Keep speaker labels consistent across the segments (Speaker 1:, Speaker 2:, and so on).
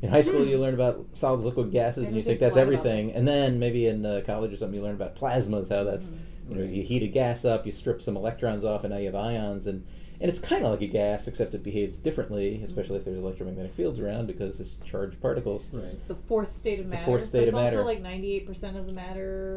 Speaker 1: in high school you learn about solids, liquid, gases, and you think that's everything. And then maybe in college or something you learn about plasmas, how that's, you heat a gas up, you strip some electrons off, and now you have ions. And it's kind of like a gas, except it behaves differently, especially if there's electromagnetic fields around, because it's charged particles.
Speaker 2: Right.
Speaker 3: It's the fourth state of matter.
Speaker 1: The fourth state of matter.
Speaker 3: It's also like 98% of the matter.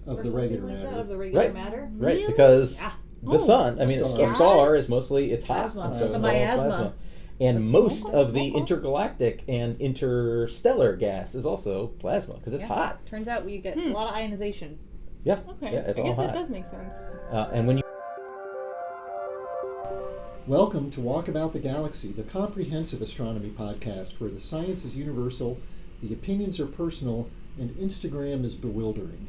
Speaker 2: Of the regular matter.
Speaker 3: Of the regular matter.
Speaker 1: Right,
Speaker 3: Really?
Speaker 1: because the sun, I mean, a star is mostly, it's hot.
Speaker 3: Plasma.
Speaker 1: So it's all
Speaker 3: Miasma.
Speaker 1: plasma. And most of the intergalactic and interstellar gas is also plasma, because it's hot.
Speaker 3: Turns out we get a lot of ionization.
Speaker 1: Yeah.
Speaker 4: Okay.
Speaker 1: Yeah, it's
Speaker 4: I
Speaker 1: all
Speaker 4: guess
Speaker 1: hot.
Speaker 4: that does make sense.
Speaker 1: And when you...
Speaker 2: Welcome to Walkabout the Galaxy, the comprehensive astronomy podcast where the science is universal, the opinions are personal, and Instagram is bewildering.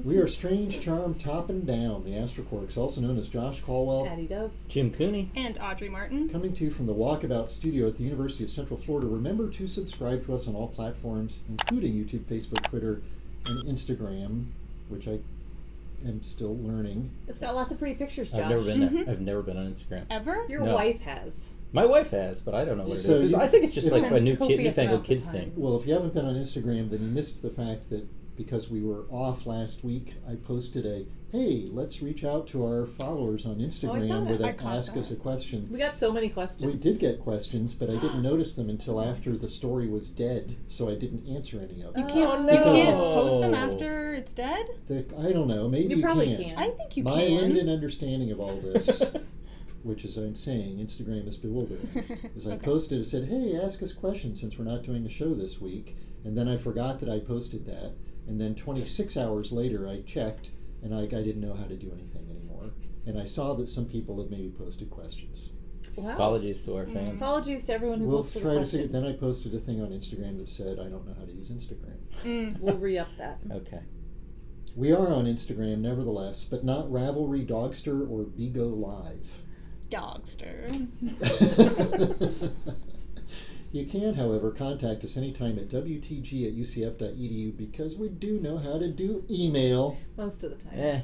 Speaker 2: We are Strange Charm Top and Down, the Astroquarks, also known as Josh Caldwell,
Speaker 3: Patty Dove,
Speaker 1: Jim Cooney,
Speaker 4: And Audrey Martin.
Speaker 2: coming to you from the Walkabout studio at the University of Central Florida. Remember to subscribe to us on all platforms, including YouTube, Facebook, Twitter, and Instagram, which I am still learning.
Speaker 3: It's got lots of pretty pictures, Josh.
Speaker 1: I've never been there. I've never been on Instagram.
Speaker 4: Ever?
Speaker 3: Your
Speaker 1: No.
Speaker 3: wife has.
Speaker 1: My wife has, but I don't know what it
Speaker 2: So
Speaker 1: is.
Speaker 2: you-
Speaker 1: I think it's just
Speaker 2: if-
Speaker 1: like a
Speaker 4: Spends copious
Speaker 1: newfangled
Speaker 4: amounts of
Speaker 1: kids
Speaker 4: time.
Speaker 1: thing.
Speaker 2: Well, if you haven't been on Instagram, then you missed the fact that because we were off last week, I posted hey, let's reach out to our followers on Instagram
Speaker 3: that.
Speaker 2: with
Speaker 4: I
Speaker 2: a
Speaker 4: caught
Speaker 2: ask us a question.
Speaker 3: We got so many questions.
Speaker 2: We did get questions, but I didn't notice them until after the story was dead, so I didn't answer any of
Speaker 4: You
Speaker 2: them.
Speaker 4: can't,
Speaker 1: no.
Speaker 4: you can't post them after it's dead?
Speaker 2: I don't know, maybe
Speaker 3: You probably
Speaker 2: can.
Speaker 3: can.
Speaker 4: I think you
Speaker 2: My
Speaker 4: can.
Speaker 2: limited understanding of all this, which is I'm saying, Instagram is bewildering, is I posted, it said, hey, ask us questions since we're not doing a show this week, and then I forgot that I posted that, and then 26 hours later I checked, and I didn't know how to do anything anymore, and I saw that some people had maybe posted questions.
Speaker 3: Wow.
Speaker 1: Apologies to our fans.
Speaker 3: Apologies to everyone who
Speaker 2: We'll
Speaker 3: posted a
Speaker 2: try to figure.
Speaker 3: question.
Speaker 2: Then I posted a thing on Instagram that said I don't know how to use Instagram.
Speaker 3: We'll re-up that.
Speaker 1: Okay.
Speaker 2: We are on Instagram, nevertheless, but not Ravelry, Dogster, or Bigo Live.
Speaker 4: Dogster.
Speaker 2: You can, however, contact us anytime at wtg@ucf.edu because we do know how to do email
Speaker 3: Most of the time.
Speaker 1: Eh.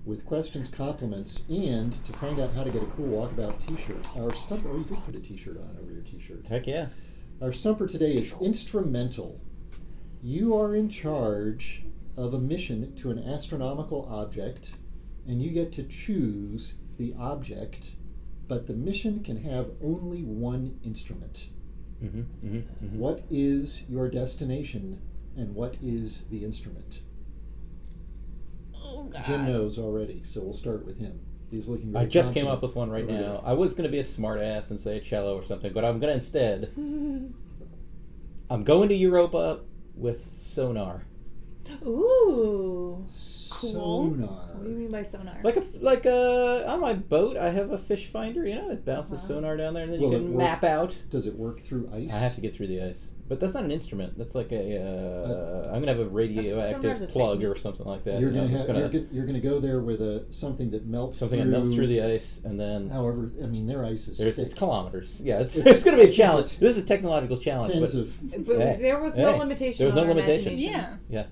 Speaker 2: with questions, compliments, and to find out how to get a cool Walkabout t-shirt. Our Stumper, you did put a t-shirt on over your t-shirt.
Speaker 1: Heck yeah.
Speaker 2: Our Stumper today is instrumental. You are in charge of a mission to an astronomical object, and you get to choose the object, but the mission can have only one instrument. What is your destination, and what is the instrument?
Speaker 4: Oh, God.
Speaker 2: Jim knows already, so we'll start with him. He's looking very
Speaker 1: I just came
Speaker 2: confident
Speaker 1: up with one right
Speaker 2: over
Speaker 1: now.
Speaker 2: there.
Speaker 1: I was going to be a smart ass and say a cello or something, but I'm going to instead. I'm going to Europa with sonar.
Speaker 3: Ooh.
Speaker 2: Sonar.
Speaker 3: What do you mean by sonar?
Speaker 1: On my boat, I have a fish finder. You know, it bounces sonar down there, and then
Speaker 2: Will
Speaker 1: you
Speaker 2: it
Speaker 1: can
Speaker 2: work?
Speaker 1: map out.
Speaker 2: Does it work through ice?
Speaker 1: I have to get through the ice, but that's not an instrument. That's like a. I'm gonna have a
Speaker 3: Sonar's
Speaker 1: radioactive
Speaker 3: a
Speaker 1: plug or
Speaker 3: technique.
Speaker 1: something like that.
Speaker 2: You're
Speaker 1: you know,
Speaker 2: gonna
Speaker 1: it's
Speaker 2: have you're gonna go there with something that melts
Speaker 1: something that melts through the ice, and then
Speaker 2: However, I mean their ice is
Speaker 1: it's
Speaker 2: thick.
Speaker 1: kilometers. Yeah, it's gonna be a challenge. This is a technological challenge.
Speaker 2: Tens
Speaker 1: but
Speaker 2: of
Speaker 3: But
Speaker 1: Hey.
Speaker 3: there was no
Speaker 1: Hey.
Speaker 3: limitation
Speaker 1: There was
Speaker 3: on
Speaker 1: no
Speaker 3: our
Speaker 1: limitation.
Speaker 3: imagination.
Speaker 4: Yeah.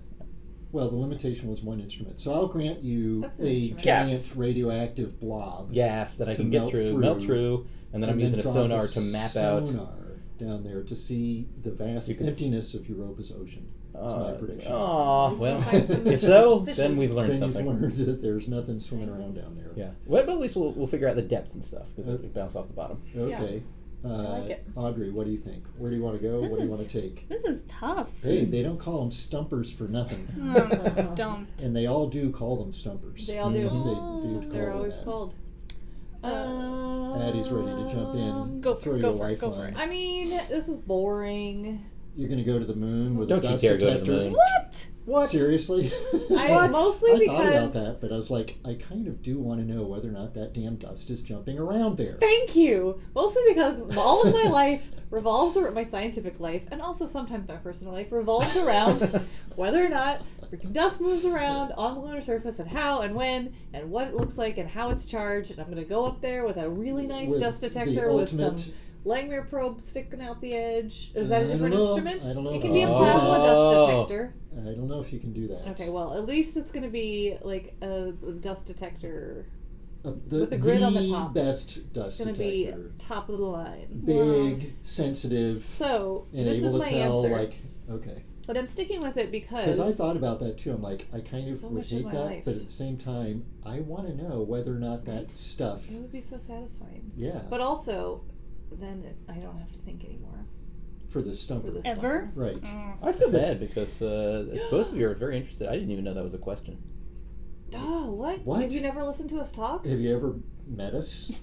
Speaker 2: well, the limitation was one instrument. So I'll grant you
Speaker 3: That's an
Speaker 2: a
Speaker 3: instrument.
Speaker 2: giant
Speaker 1: Yes.
Speaker 2: radioactive blob.
Speaker 1: gas that I
Speaker 2: to
Speaker 1: can get
Speaker 2: melt
Speaker 1: through,
Speaker 2: through,
Speaker 1: melt through, and then I'm using a
Speaker 2: drop
Speaker 1: sonar to map out.
Speaker 2: sonar down there to see the vast
Speaker 1: You can-
Speaker 2: emptiness of Europa's ocean. That's my prediction.
Speaker 1: Oh, well,
Speaker 3: find some
Speaker 1: if so,
Speaker 3: fishes.
Speaker 1: then we've learned
Speaker 2: Then
Speaker 1: something.
Speaker 2: you've learned that there's nothing swimming around down there.
Speaker 1: Yeah. Well, but at least we'll figure out the depths and stuff because
Speaker 2: Okay.
Speaker 1: it bounce off the bottom.
Speaker 2: Okay.
Speaker 3: like it.
Speaker 2: Audrey, what do you think? Where do you want to go?
Speaker 4: This
Speaker 2: What do you
Speaker 4: is-
Speaker 2: want to take?
Speaker 4: This is tough.
Speaker 2: Hey, they don't call them stumpers for nothing.
Speaker 4: I'm stumped.
Speaker 2: And they all do call them stumpers.
Speaker 3: They all do.
Speaker 2: They do call
Speaker 3: They're
Speaker 2: them
Speaker 3: always
Speaker 2: that.
Speaker 3: called.
Speaker 2: Addie's ready to jump in.
Speaker 4: Go for
Speaker 2: throw
Speaker 4: it,
Speaker 2: your
Speaker 4: go for it,
Speaker 2: life
Speaker 4: go for
Speaker 2: on.
Speaker 4: it.
Speaker 3: I mean, this is boring.
Speaker 2: You're going to go to the moon with
Speaker 1: Don't
Speaker 2: a
Speaker 1: you
Speaker 2: dust
Speaker 1: dare go to the
Speaker 2: detector?
Speaker 1: moon.
Speaker 4: What?
Speaker 1: What?
Speaker 2: Seriously?
Speaker 3: Mostly
Speaker 2: I
Speaker 3: because
Speaker 2: thought about that, but I was like, I kind of do want to know whether or not that damn dust is jumping around there.
Speaker 3: Thank you. Mostly because all of my life revolves around my scientific life, and also sometimes my personal life revolves around whether or not freaking dust moves around on the lunar surface, and how and when and what it looks like and how it's charged. And I'm going to go up there with a really nice
Speaker 2: With
Speaker 3: dust
Speaker 2: the
Speaker 3: detector with some
Speaker 2: ultimate-
Speaker 3: Langmuir probe sticking out the edge. Is that a
Speaker 2: I don't
Speaker 3: different
Speaker 2: know.
Speaker 3: instrument?
Speaker 2: I don't know
Speaker 3: It
Speaker 2: if
Speaker 3: can
Speaker 2: I
Speaker 3: be a
Speaker 2: can do
Speaker 3: plasma
Speaker 1: that.
Speaker 3: dust detector.
Speaker 2: I don't know if you can do that.
Speaker 3: Okay, well, at least it's going to be like a dust detector With the grid on the top.
Speaker 2: best dust
Speaker 3: It's going to
Speaker 2: detector.
Speaker 3: be top of the line.
Speaker 2: Big, sensitive,
Speaker 3: So,
Speaker 2: and
Speaker 3: this
Speaker 2: able
Speaker 3: is
Speaker 2: to
Speaker 3: my
Speaker 2: tell,
Speaker 3: answer.
Speaker 2: like, okay.
Speaker 3: But I'm sticking with it because...
Speaker 2: Because I thought about that too. I'm like, I kind of
Speaker 3: So
Speaker 2: would
Speaker 3: much of
Speaker 2: hate
Speaker 3: my
Speaker 2: that,
Speaker 3: life.
Speaker 2: but at the same time, I want to know whether or not that stuff.
Speaker 3: It would be so satisfying.
Speaker 2: Yeah.
Speaker 3: But also, then I don't have to think anymore.
Speaker 2: For the Stumper.
Speaker 3: For the
Speaker 4: Ever?
Speaker 2: Right.
Speaker 1: I feel bad because both of you are very interested. I didn't even know that was a question.
Speaker 3: Oh, what?
Speaker 2: What?
Speaker 3: Have you never listened to us talk?
Speaker 2: Have you ever met us?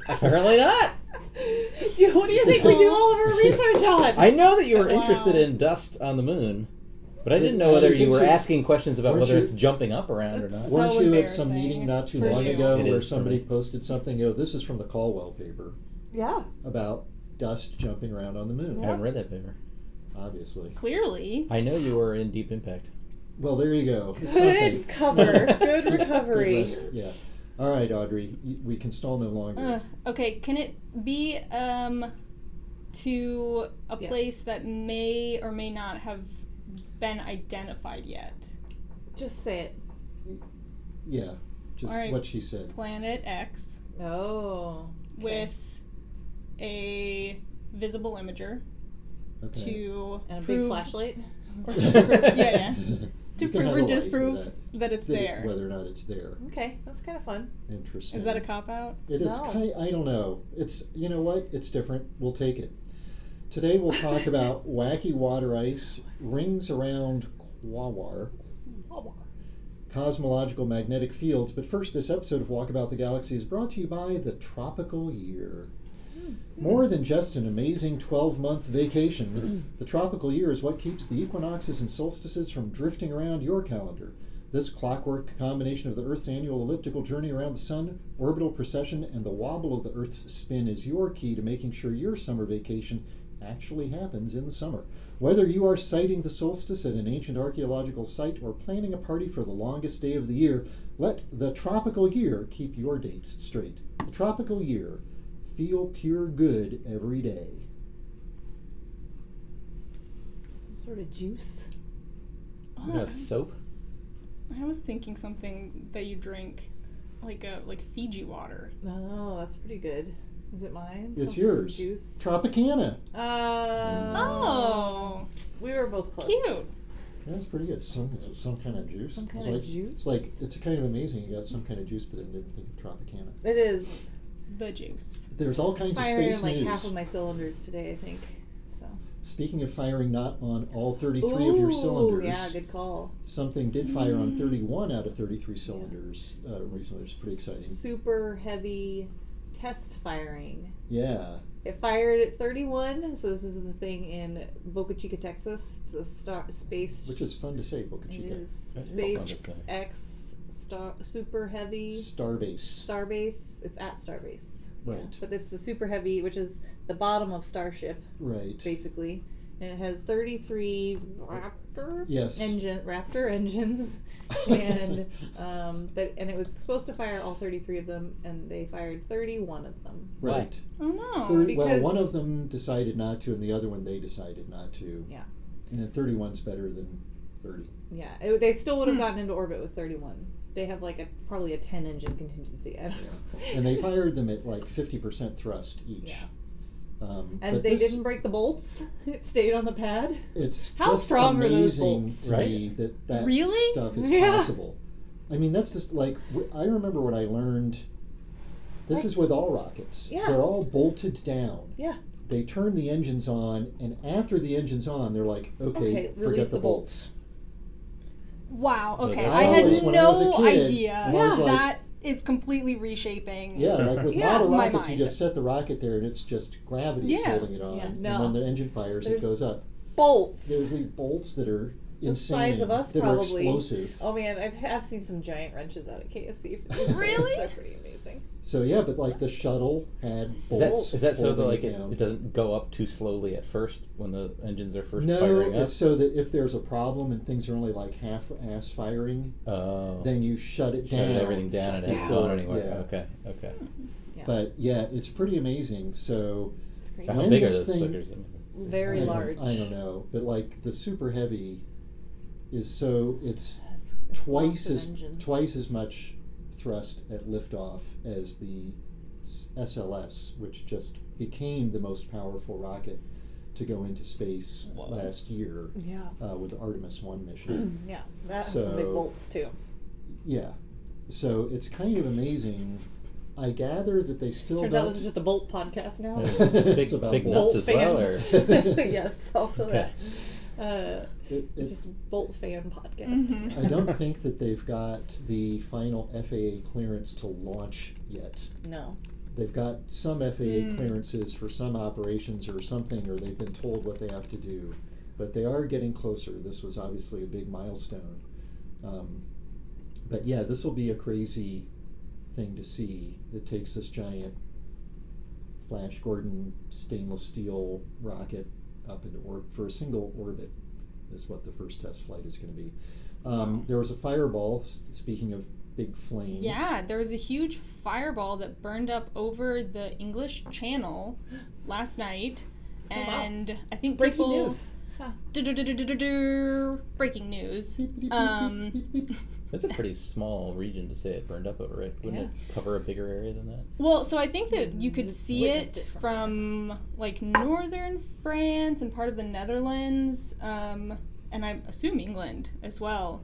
Speaker 1: Apparently not.
Speaker 3: Dude, what do you think we do all of our research on?
Speaker 1: I know that you were
Speaker 4: Wow.
Speaker 1: interested in dust on the moon, but I didn't know
Speaker 2: I
Speaker 1: whether
Speaker 2: think
Speaker 1: you were
Speaker 2: you-
Speaker 1: asking questions about
Speaker 2: weren't
Speaker 1: whether
Speaker 2: you-
Speaker 1: it's jumping up around or not.
Speaker 4: That's
Speaker 2: Weren't
Speaker 4: So
Speaker 2: you at some
Speaker 4: embarrassing
Speaker 2: meeting not too
Speaker 4: for
Speaker 2: long
Speaker 4: you.
Speaker 2: ago
Speaker 1: It
Speaker 2: where
Speaker 1: is for
Speaker 2: somebody
Speaker 1: me.
Speaker 2: posted something? This is from the Caldwell paper
Speaker 3: Yeah.
Speaker 2: about dust jumping around on the moon.
Speaker 1: I haven't read that paper.
Speaker 2: Obviously.
Speaker 4: Clearly.
Speaker 1: I know you were in Deep Impact.
Speaker 2: Well, there you go.
Speaker 3: Good
Speaker 2: Something.
Speaker 3: cover. Good recovery.
Speaker 2: Good rescue. Yeah. All right, Audrey. We can stall no longer.
Speaker 4: Okay, can it be to a
Speaker 3: Yes.
Speaker 4: place that may or may not have been identified yet?
Speaker 3: Just say it.
Speaker 2: Yeah. Just
Speaker 4: All right.
Speaker 2: what she said.
Speaker 4: Planet X
Speaker 3: Oh.
Speaker 4: with a visible imager
Speaker 2: Okay.
Speaker 4: to
Speaker 3: And a big
Speaker 4: prove
Speaker 3: flashlight.
Speaker 4: or disprove, yeah, to
Speaker 2: You can
Speaker 4: prove
Speaker 2: have
Speaker 4: or
Speaker 2: a light for
Speaker 4: disprove that it's there.
Speaker 2: Whether or not it's there.
Speaker 3: Okay, that's kind of fun.
Speaker 2: Interesting.
Speaker 4: Is that a cop out?
Speaker 2: It is
Speaker 3: No.
Speaker 2: I don't know. It's, you know what? It's different. We'll take it. Today we'll talk about wacky water ice, rings around Quawar, cosmological magnetic fields. But first, this episode of Walkabout the Galaxy is brought to you by the tropical year. More than just an amazing 12-month vacation, the tropical year is what keeps the equinoxes and solstices from drifting around your calendar. This clockwork combination of the Earth's annual elliptical journey around the sun, orbital precession, and the wobble of the Earth's spin is your key to making sure your summer vacation actually happens in the summer. Whether you are sighting the solstice at an ancient archaeological site or planning a party for the longest day of the year, let the tropical year keep your dates straight. The tropical year. Feel pure good every day.
Speaker 3: Some sort of juice.
Speaker 1: You got soap?
Speaker 4: I was thinking something that you drink, like Fiji water.
Speaker 3: Oh, that's pretty good. Is it mine?
Speaker 2: It's
Speaker 3: Some
Speaker 2: yours.
Speaker 3: Juice.
Speaker 2: Tropicana.
Speaker 4: Oh,
Speaker 3: We were both close.
Speaker 4: cute.
Speaker 2: That's pretty good. Some kind of juice.
Speaker 3: Some kind
Speaker 2: it's
Speaker 3: of
Speaker 2: like,
Speaker 3: juice?
Speaker 2: It's kind of amazing you got some kind of juice, but then didn't think of Tropicana.
Speaker 3: It is.
Speaker 4: The juice.
Speaker 2: There's all kinds of
Speaker 3: Firing
Speaker 2: space
Speaker 3: like
Speaker 2: news.
Speaker 3: half of my cylinders today, I think. So.
Speaker 2: Speaking of firing not on all 33 of your cylinders,
Speaker 3: Yeah, good call.
Speaker 2: something did fire on 31 out of 33 cylinders recently, which is pretty exciting.
Speaker 3: Super heavy test firing.
Speaker 2: Yeah.
Speaker 3: It fired at 31, so this is the thing in Boca Chica, Texas. It's a space.
Speaker 2: Which is fun to say, Boca
Speaker 3: It
Speaker 2: Chica.
Speaker 3: is
Speaker 1: That is
Speaker 3: Space
Speaker 1: fun to say.
Speaker 3: X super heavy
Speaker 2: Starbase.
Speaker 3: Starbase. It's at Starbase. Yeah.
Speaker 2: Right.
Speaker 3: But it's the super heavy, which is the bottom of Starship,
Speaker 2: Right.
Speaker 3: basically. And it has 33 Raptor
Speaker 2: Yes.
Speaker 3: Raptor engines, and and it was supposed to fire all 33 of them, and they fired 31 of them.
Speaker 2: Right.
Speaker 4: Oh no.
Speaker 2: Well,
Speaker 3: because-
Speaker 2: one of them decided not to, and the other one they decided not to.
Speaker 3: Yeah.
Speaker 2: And then 31's better than 30.
Speaker 3: Yeah, they still would have gotten into orbit with 31. They have like probably a 10 engine contingency. I don't know.
Speaker 2: And they fired them at like 50% thrust each.
Speaker 3: Yeah.
Speaker 2: And
Speaker 3: And they didn't break the bolts. It stayed on the pad.
Speaker 2: It's
Speaker 3: How
Speaker 2: just
Speaker 3: strong are those
Speaker 2: amazing
Speaker 3: bolts?
Speaker 2: to me that
Speaker 4: Really?
Speaker 2: stuff is
Speaker 3: Yeah.
Speaker 2: possible. I mean, that's just like I remember what I learned. This is with all rockets.
Speaker 3: Yeah.
Speaker 2: They're all bolted down.
Speaker 3: Yeah.
Speaker 2: They turn the engines on, and after the engine's on, they're like, okay,
Speaker 3: release
Speaker 2: forget
Speaker 3: the
Speaker 2: the bolts.
Speaker 4: Wow. Okay,
Speaker 1: I
Speaker 4: I had
Speaker 2: always, when I was a
Speaker 4: no
Speaker 2: kid,
Speaker 4: idea.
Speaker 2: I was like-
Speaker 4: That is completely reshaping.
Speaker 2: Yeah, like with
Speaker 3: Yeah.
Speaker 2: model
Speaker 4: My
Speaker 2: rockets, you
Speaker 4: mind.
Speaker 2: just set the rocket there, and it's just gravity
Speaker 4: Yeah.
Speaker 2: holding it on.
Speaker 3: Yeah,
Speaker 2: And
Speaker 3: no.
Speaker 2: when the engine fires,
Speaker 3: There's
Speaker 2: it goes up.
Speaker 3: Bolts.
Speaker 2: There's these bolts that are
Speaker 3: The
Speaker 2: insane.
Speaker 3: size of us,
Speaker 2: that
Speaker 3: probably.
Speaker 2: are explosive.
Speaker 3: Oh man, I've seen some giant wrenches out at KSC. For these
Speaker 4: Really?
Speaker 3: things. They're pretty amazing.
Speaker 2: So yeah, but like the shuttle had bolts.
Speaker 1: Is that so that
Speaker 2: holding
Speaker 1: like
Speaker 2: it down.
Speaker 1: it doesn't go up too slowly at first when the engines are first
Speaker 2: No,
Speaker 1: firing up?
Speaker 2: it's so that if there's a problem and things are only like half-ass firing,
Speaker 1: Oh.
Speaker 2: then you shut it down.
Speaker 1: Shut everything down and it has
Speaker 2: before-
Speaker 1: flown anywhere.
Speaker 2: yeah.
Speaker 1: Okay.
Speaker 3: Yeah.
Speaker 2: But yeah, it's pretty amazing. So
Speaker 3: It's crazy.
Speaker 1: So how
Speaker 2: When
Speaker 1: big are
Speaker 2: this
Speaker 1: those
Speaker 2: thing-
Speaker 1: suckers?
Speaker 3: Very large.
Speaker 2: I don't know, but like the super heavy is so it's
Speaker 3: It's lots
Speaker 2: twice
Speaker 3: of
Speaker 2: as
Speaker 3: engines.
Speaker 2: twice as much thrust at liftoff as the SLS, which just became the most powerful rocket to go into space last year with the Artemis 1 mission.
Speaker 3: Yeah, that has some big bolts too.
Speaker 2: Yeah. So it's kind of amazing. I gather that they still
Speaker 3: Turns out this is just a Bolt podcast now.
Speaker 2: It's about
Speaker 1: big
Speaker 2: Bolt.
Speaker 1: nuts as well, or
Speaker 3: Yes, also
Speaker 1: okay.
Speaker 3: that. It's just Bolt fan podcast.
Speaker 2: I don't think that they've got the final FAA clearance to launch yet.
Speaker 3: No.
Speaker 2: They've got some FAA clearances for some operations or something, or they've been told what they have to do. But they are getting closer. This was obviously a big milestone. But yeah, this will be a crazy thing to see. It takes this giant Flash Gordon stainless steel rocket up into orbit for a single orbit is what the first test flight is going to be. There was a fireball, speaking of big flames.
Speaker 4: Yeah, there was a huge fireball that burned up over the English Channel last night. And
Speaker 3: wow.
Speaker 4: I think
Speaker 3: breaking
Speaker 4: people...
Speaker 3: news. Huh.
Speaker 4: Breaking news.
Speaker 1: That's a pretty small region to say it burned up over, right? Wouldn't it cover a bigger area than that?
Speaker 4: Well, so I think that you could see it
Speaker 3: from
Speaker 4: like northern France and part of the Netherlands, and I assume England as well.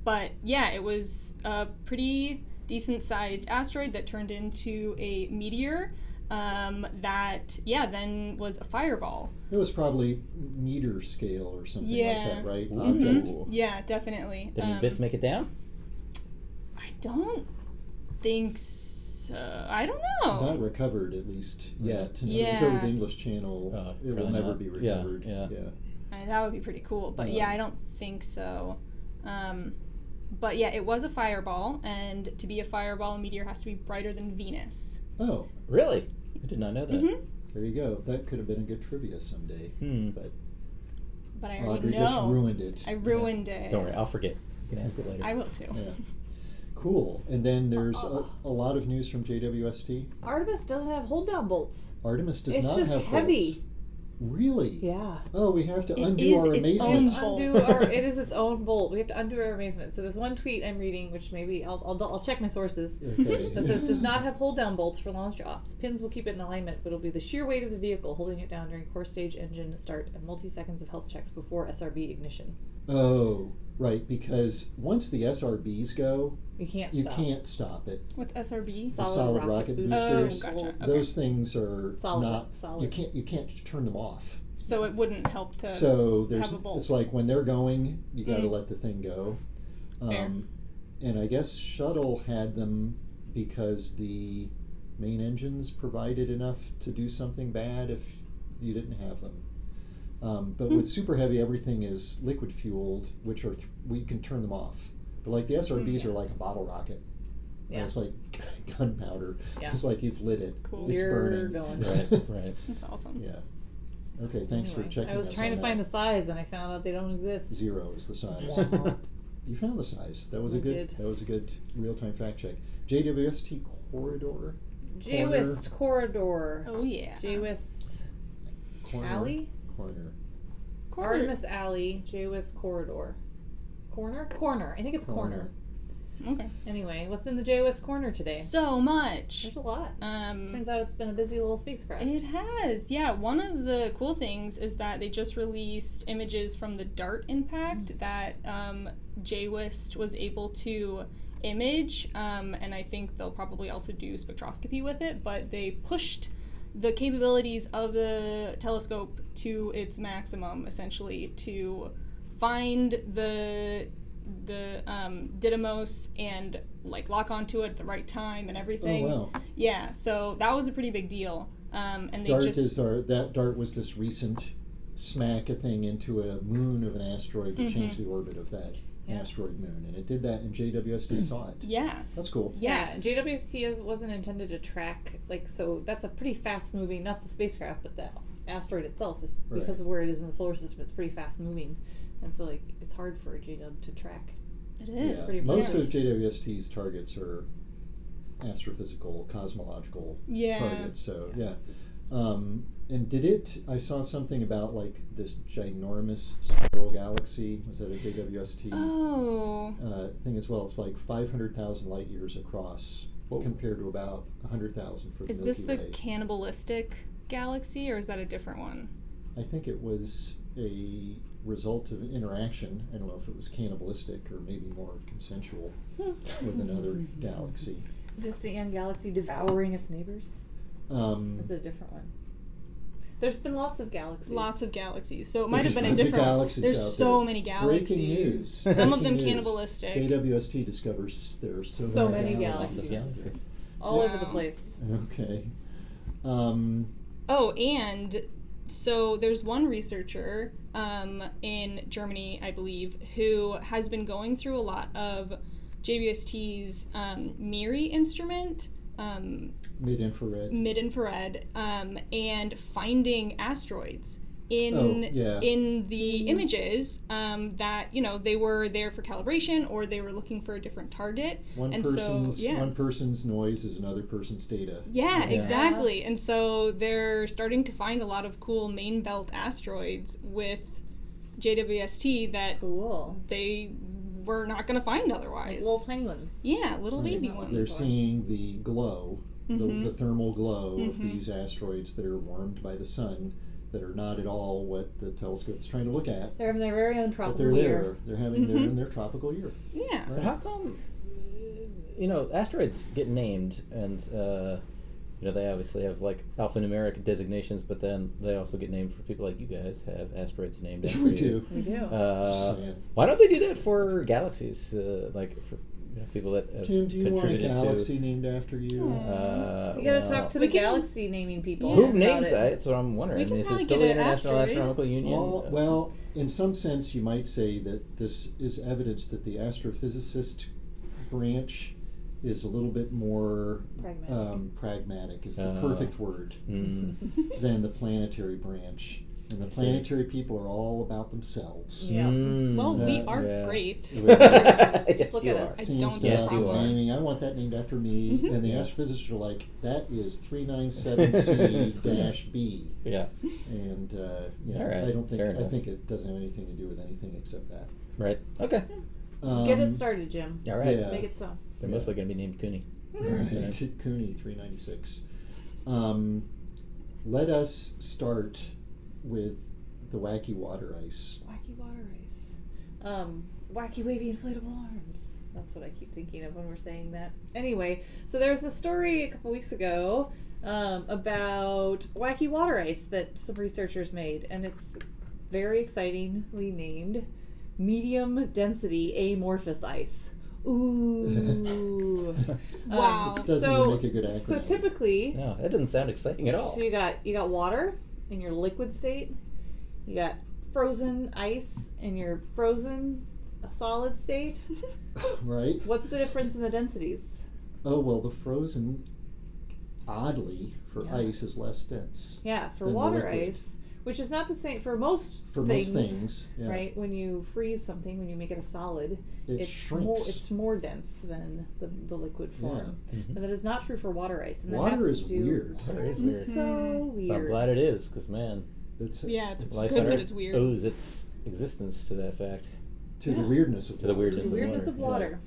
Speaker 4: But yeah, it was a pretty decent sized asteroid that turned into a meteor that then was a fireball.
Speaker 2: It was probably meter scale or something like that, right?
Speaker 1: Object.
Speaker 4: Yeah, definitely.
Speaker 1: Did any bits make it down?
Speaker 4: I don't think so. I don't know.
Speaker 2: Not recovered, at least, yet. And if it was
Speaker 4: Yeah.
Speaker 2: over the English Channel, it will
Speaker 1: probably
Speaker 2: never
Speaker 1: not.
Speaker 2: be recovered.
Speaker 1: Yeah.
Speaker 4: That would be pretty cool. But yeah, I don't think so. But yeah, it was a fireball, and to be a fireball, a meteor has to be brighter than Venus.
Speaker 2: Oh,
Speaker 1: Really? I did not know that.
Speaker 2: there you go. That could have been a good trivia someday.
Speaker 4: But I already
Speaker 2: Audrey
Speaker 4: know.
Speaker 2: just ruined it.
Speaker 4: I ruined it.
Speaker 1: Don't worry, I'll forget. You can ask it later.
Speaker 4: I will too.
Speaker 2: Yeah. Cool. And then there's a lot of news from JWST.
Speaker 3: Artemis doesn't have hold down bolts.
Speaker 2: Artemis does
Speaker 3: It's
Speaker 2: not
Speaker 3: just
Speaker 2: have
Speaker 3: heavy.
Speaker 2: bolts. Really?
Speaker 3: Yeah.
Speaker 2: Oh, we have to
Speaker 4: It
Speaker 2: undo
Speaker 4: is
Speaker 2: our
Speaker 4: its
Speaker 2: amazement.
Speaker 4: own
Speaker 3: It is its own bolt. We have to undo our amazement. So there's one tweet I'm reading, which maybe I'll check my sources.
Speaker 2: Okay.
Speaker 3: That says does not have hold down bolts for launch ops. Pins will keep it in alignment, but it'll be the sheer weight of the vehicle holding it down during core stage engine start and multi-seconds of health checks before SRB ignition.
Speaker 2: Oh, right. Because once the SRBs go,
Speaker 3: You can't
Speaker 2: you
Speaker 3: stop.
Speaker 2: can't stop it.
Speaker 4: What's SRB?
Speaker 2: The solid rocket boosters.
Speaker 4: Oh, gotcha. Okay.
Speaker 2: Those things are
Speaker 3: Solid.
Speaker 2: You can't turn them off.
Speaker 4: So it wouldn't help to
Speaker 2: So there's
Speaker 4: have a bolt.
Speaker 2: it's like when they're going, you got to let the thing go.
Speaker 4: Fair.
Speaker 2: And I guess Shuttle had them because the main engines provided enough to do something bad if you didn't have them. But with Super Heavy, everything is liquid fueled, which are we can turn them off. But like the SRBs are like a bottle rocket.
Speaker 3: Yeah.
Speaker 2: It's like gunpowder.
Speaker 3: Yeah.
Speaker 2: It's like you've lit it.
Speaker 4: Cool.
Speaker 2: It's
Speaker 3: You're
Speaker 2: burning.
Speaker 3: going.
Speaker 1: Right.
Speaker 4: That's awesome.
Speaker 2: Yeah. Okay, thanks for checking.
Speaker 3: I was
Speaker 2: us
Speaker 3: trying
Speaker 2: on
Speaker 3: to find
Speaker 2: that.
Speaker 3: the size, and I found out they don't exist.
Speaker 2: 0 is the size.
Speaker 3: Wow.
Speaker 2: You found the size. That was
Speaker 3: I
Speaker 2: a good.
Speaker 3: did.
Speaker 2: That was a good real-time fact check. JWST corridor.
Speaker 3: JWST corridor.
Speaker 4: Oh yeah.
Speaker 3: JWST
Speaker 2: Corner.
Speaker 3: alley.
Speaker 2: Corner.
Speaker 3: Artemis alley. JWST corridor. Corner. I think it's corner.
Speaker 4: Okay.
Speaker 3: Anyway, what's in the JWST corner today?
Speaker 4: So much.
Speaker 3: There's a lot. Turns out it's been a busy little spacecraft.
Speaker 4: It has, yeah. One of the cool things is that they just released images from the DART impact that JWST was able to image, and I think they'll probably also do spectroscopy with it, but they pushed the capabilities of the telescope to its maximum, essentially, to find the Didymos and like lock onto it at the right time and everything.
Speaker 2: Oh wow!
Speaker 4: Yeah, so that was a pretty big deal. And they
Speaker 2: that DART was this recent smack a thing into a moon of an asteroid to change the orbit of that asteroid moon, and it did that, and JWST saw it.
Speaker 4: Yeah,
Speaker 2: That's cool.
Speaker 3: Yeah, JWST wasn't intended to track, so that's a pretty fast moving, not the spacecraft, but the asteroid itself is, because of where it is in the solar system, it's pretty fast moving. And so, it's hard for JW to track.
Speaker 4: it is.
Speaker 3: pretty
Speaker 2: Most
Speaker 3: big.
Speaker 2: of JWST's targets are astrophysical, cosmological targets. So yeah. And I saw something about like this ginormous spiral galaxy. Was that a JWST thing as well? It's like 500,000 light years across.
Speaker 1: Whoa.
Speaker 2: Compared to about 100,000 for the
Speaker 4: Is
Speaker 2: Milky
Speaker 4: this the
Speaker 2: Way.
Speaker 4: cannibalistic galaxy, or is that a different one?
Speaker 2: I think it was a result of an interaction. I don't know if it was cannibalistic or maybe more consensual with another galaxy.
Speaker 3: Distant young galaxy devouring its neighbors? Or is it a different one? There's been lots of galaxies.
Speaker 4: Lots of galaxies. So it might have
Speaker 2: There's
Speaker 4: been a
Speaker 2: tons of
Speaker 4: different one.
Speaker 2: galaxies
Speaker 4: There's
Speaker 2: out
Speaker 4: so
Speaker 2: there.
Speaker 4: many galaxies.
Speaker 2: Breaking news.
Speaker 4: Some of them
Speaker 2: Breaking news.
Speaker 4: cannibalistic.
Speaker 2: JWST discovers there are
Speaker 3: So many
Speaker 2: galaxies.
Speaker 3: galaxies. All over the
Speaker 4: Wow.
Speaker 3: place.
Speaker 2: Okay.
Speaker 4: Oh, and so there's one researcher in Germany, I believe, who has been going through a lot of JWST's MIRI instrument, mid-infrared, and finding asteroids in the images that they were there for calibration or they were looking for a different target.
Speaker 2: One person's noise is another person's data.
Speaker 4: Yeah, exactly. And so they're starting to find a lot of cool main belt asteroids with JWST that they were not going to find otherwise.
Speaker 3: Like little tiny ones.
Speaker 4: Yeah, little baby ones.
Speaker 2: They're seeing the glow, the thermal glow of these asteroids that are warmed by the sun, that are not at all what the telescope is trying to look at.
Speaker 3: They're having their very own
Speaker 2: But
Speaker 3: tropical
Speaker 2: they're
Speaker 3: year.
Speaker 2: there. They're in their tropical year.
Speaker 4: Yeah.
Speaker 1: So how come, asteroids get named, and they obviously have like alphanumeric designations, but then they also get named for people like you guys have asteroids named after
Speaker 2: We
Speaker 1: you.
Speaker 2: do.
Speaker 3: We do.
Speaker 1: Why don't they do that for galaxies? Like for people that have
Speaker 2: Tim, do you want a
Speaker 1: contributed
Speaker 2: galaxy named after you?
Speaker 3: You gotta talk to the galaxy naming people.
Speaker 1: Who
Speaker 3: about
Speaker 1: names
Speaker 3: it.
Speaker 1: that? That's what I'm wondering.
Speaker 4: We can
Speaker 1: Is it
Speaker 4: probably
Speaker 1: still
Speaker 4: get
Speaker 1: the
Speaker 4: an
Speaker 1: International
Speaker 4: asteroid.
Speaker 1: Astronomical Union?
Speaker 2: Well, in some sense, you might say that this is evidence that the astrophysicist branch is a little bit more pragmatic is the perfect word than the planetary branch. And the planetary people are all about themselves.
Speaker 3: Yeah.
Speaker 4: Well, we are
Speaker 1: yes.
Speaker 4: great.
Speaker 3: Just
Speaker 1: Yes,
Speaker 3: look
Speaker 1: you
Speaker 3: at
Speaker 1: are.
Speaker 3: us.
Speaker 4: I
Speaker 2: Seeing
Speaker 4: don't
Speaker 2: stuff,
Speaker 4: get
Speaker 1: Yes, you are.
Speaker 2: naming, I want that named after me. And the astrophysicists are like, that is 397C-B.
Speaker 1: Yeah.
Speaker 2: And
Speaker 1: All right.
Speaker 2: I don't think
Speaker 1: Fair enough.
Speaker 2: I think it doesn't have anything to do with anything except that.
Speaker 1: Right. Okay.
Speaker 3: Get it started, Jim.
Speaker 1: All right.
Speaker 2: Yeah.
Speaker 3: Make it so.
Speaker 1: They're mostly going to be named Cooney.
Speaker 2: Right. Cooney 396. Let us start with the wacky water ice.
Speaker 3: Wacky water ice. Wacky wavy inflatable arms. That's what I keep thinking of when we're saying that. Anyway, so there was a story a couple weeks ago about wacky water ice that some researchers made, and it's very excitingly named medium density amorphous ice. Ooh.
Speaker 4: Wow.
Speaker 2: Which doesn't even make a good acronym.
Speaker 3: So typically,
Speaker 1: No, that doesn't sound exciting at all.
Speaker 3: so you got water in your liquid state. You got frozen ice in your frozen solid state.
Speaker 2: Right?
Speaker 3: What's the difference in the densities?
Speaker 2: Oh, well, the frozen, oddly, for
Speaker 3: Yeah.
Speaker 2: ice is less dense.
Speaker 3: Yeah, for
Speaker 2: than the
Speaker 3: water
Speaker 2: liquid.
Speaker 3: ice, which is not the same for most
Speaker 2: For
Speaker 3: things.
Speaker 2: most things, yeah.
Speaker 3: Right? When you freeze something, when you make it a solid,
Speaker 2: It shrinks.
Speaker 3: it's more dense than the liquid form.
Speaker 2: Yeah.
Speaker 3: But that is not true for water ice. And that
Speaker 2: Water
Speaker 3: has
Speaker 2: is
Speaker 3: to do,
Speaker 2: weird.
Speaker 1: Water is weird.
Speaker 3: So
Speaker 1: I'm
Speaker 3: weird.
Speaker 1: glad it is, because, man,
Speaker 2: It's
Speaker 4: Yeah, it's
Speaker 1: life
Speaker 4: good
Speaker 1: on
Speaker 4: that
Speaker 1: Earth
Speaker 4: it's weird.
Speaker 1: owes its existence to that fact.
Speaker 2: to
Speaker 3: Yeah.
Speaker 2: the weirdness of
Speaker 1: To the
Speaker 2: water.
Speaker 3: To the
Speaker 1: weirdness
Speaker 3: weirdness of
Speaker 1: water,
Speaker 3: water.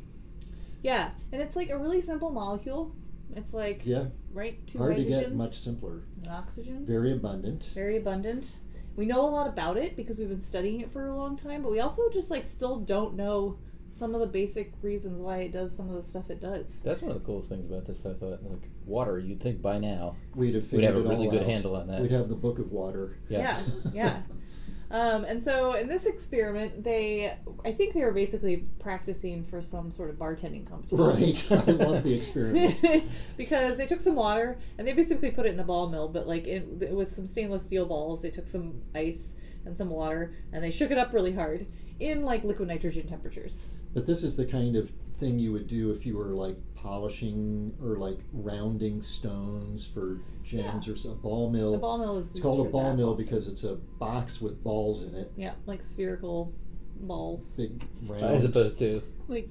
Speaker 3: Yeah, and it's like a really simple molecule. It's like
Speaker 2: Yeah,
Speaker 3: right, two
Speaker 2: hard to
Speaker 3: hydrogens,
Speaker 2: get, much simpler.
Speaker 3: an oxygen.
Speaker 2: Very abundant.
Speaker 3: Very abundant. We know a lot about it because we've been studying it for a long time, but we also just like still don't know some of the basic reasons why it does some of the stuff it does.
Speaker 1: That's one of the coolest things about this. I thought, like, water, you'd think by now
Speaker 2: We'd have
Speaker 1: we'd
Speaker 2: figured
Speaker 1: have a
Speaker 2: it
Speaker 1: really
Speaker 2: all
Speaker 1: good
Speaker 2: out.
Speaker 1: handle on that.
Speaker 2: We'd have the book of water.
Speaker 3: Yeah, yeah. And so in this experiment, I think they were basically practicing for some sort of bartending competition.
Speaker 2: Right. I love the experiment.
Speaker 3: Because they took some water and they basically put it in a ball mill, but like with some stainless steel balls. They took some ice and some water and they shook it up really hard in like liquid nitrogen temperatures.
Speaker 2: But this is the kind of thing you would do if you were like polishing or like rounding stones for gems or something. Ball mill.
Speaker 3: The ball mill is
Speaker 2: It's
Speaker 3: used
Speaker 2: called a
Speaker 3: for
Speaker 2: ball
Speaker 3: that
Speaker 2: mill
Speaker 3: often.
Speaker 2: because it's a box with balls in it.
Speaker 3: Yeah, like spherical balls.
Speaker 2: Big round.
Speaker 1: As opposed to
Speaker 4: Like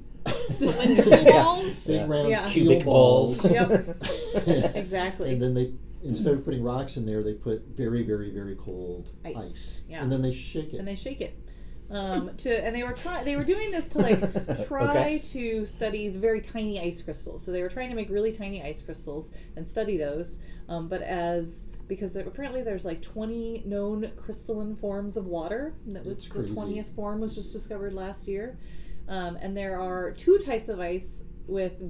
Speaker 4: cylindrical balls.
Speaker 2: big
Speaker 1: Yeah.
Speaker 2: round
Speaker 3: Yeah.
Speaker 2: steel
Speaker 1: cubic balls.
Speaker 3: Yep. Exactly.
Speaker 2: And then they instead of putting rocks in there, they put very, very, very cold ice.
Speaker 3: Yeah.
Speaker 2: And then they shake it.
Speaker 3: And they shake it. And they were doing this to like try to study the very tiny ice crystals. So they were trying to make really tiny ice crystals and study those. Because apparently there's like 20 known crystalline forms of water. That was the 20th form was just discovered last year. And there are 2 types of ice that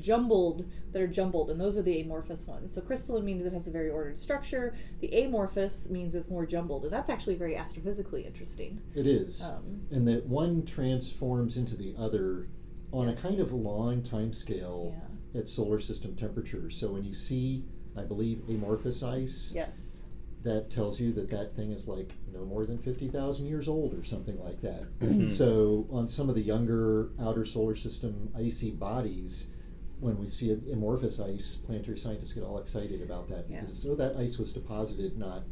Speaker 3: are jumbled, and those are the amorphous ones. So crystalline means it has a very ordered structure. The amorphous means it's more jumbled, and that's actually very astrophysically interesting.
Speaker 2: It is. And that one transforms into the other on a kind of long time scale at solar system temperature. So when you see, I believe, amorphous ice, that tells you that thing is like no more than 50,000 years old or something like that. So on some of the younger outer solar system icy bodies, when we see amorphous ice, planetary scientists get all excited about that because that ice was deposited not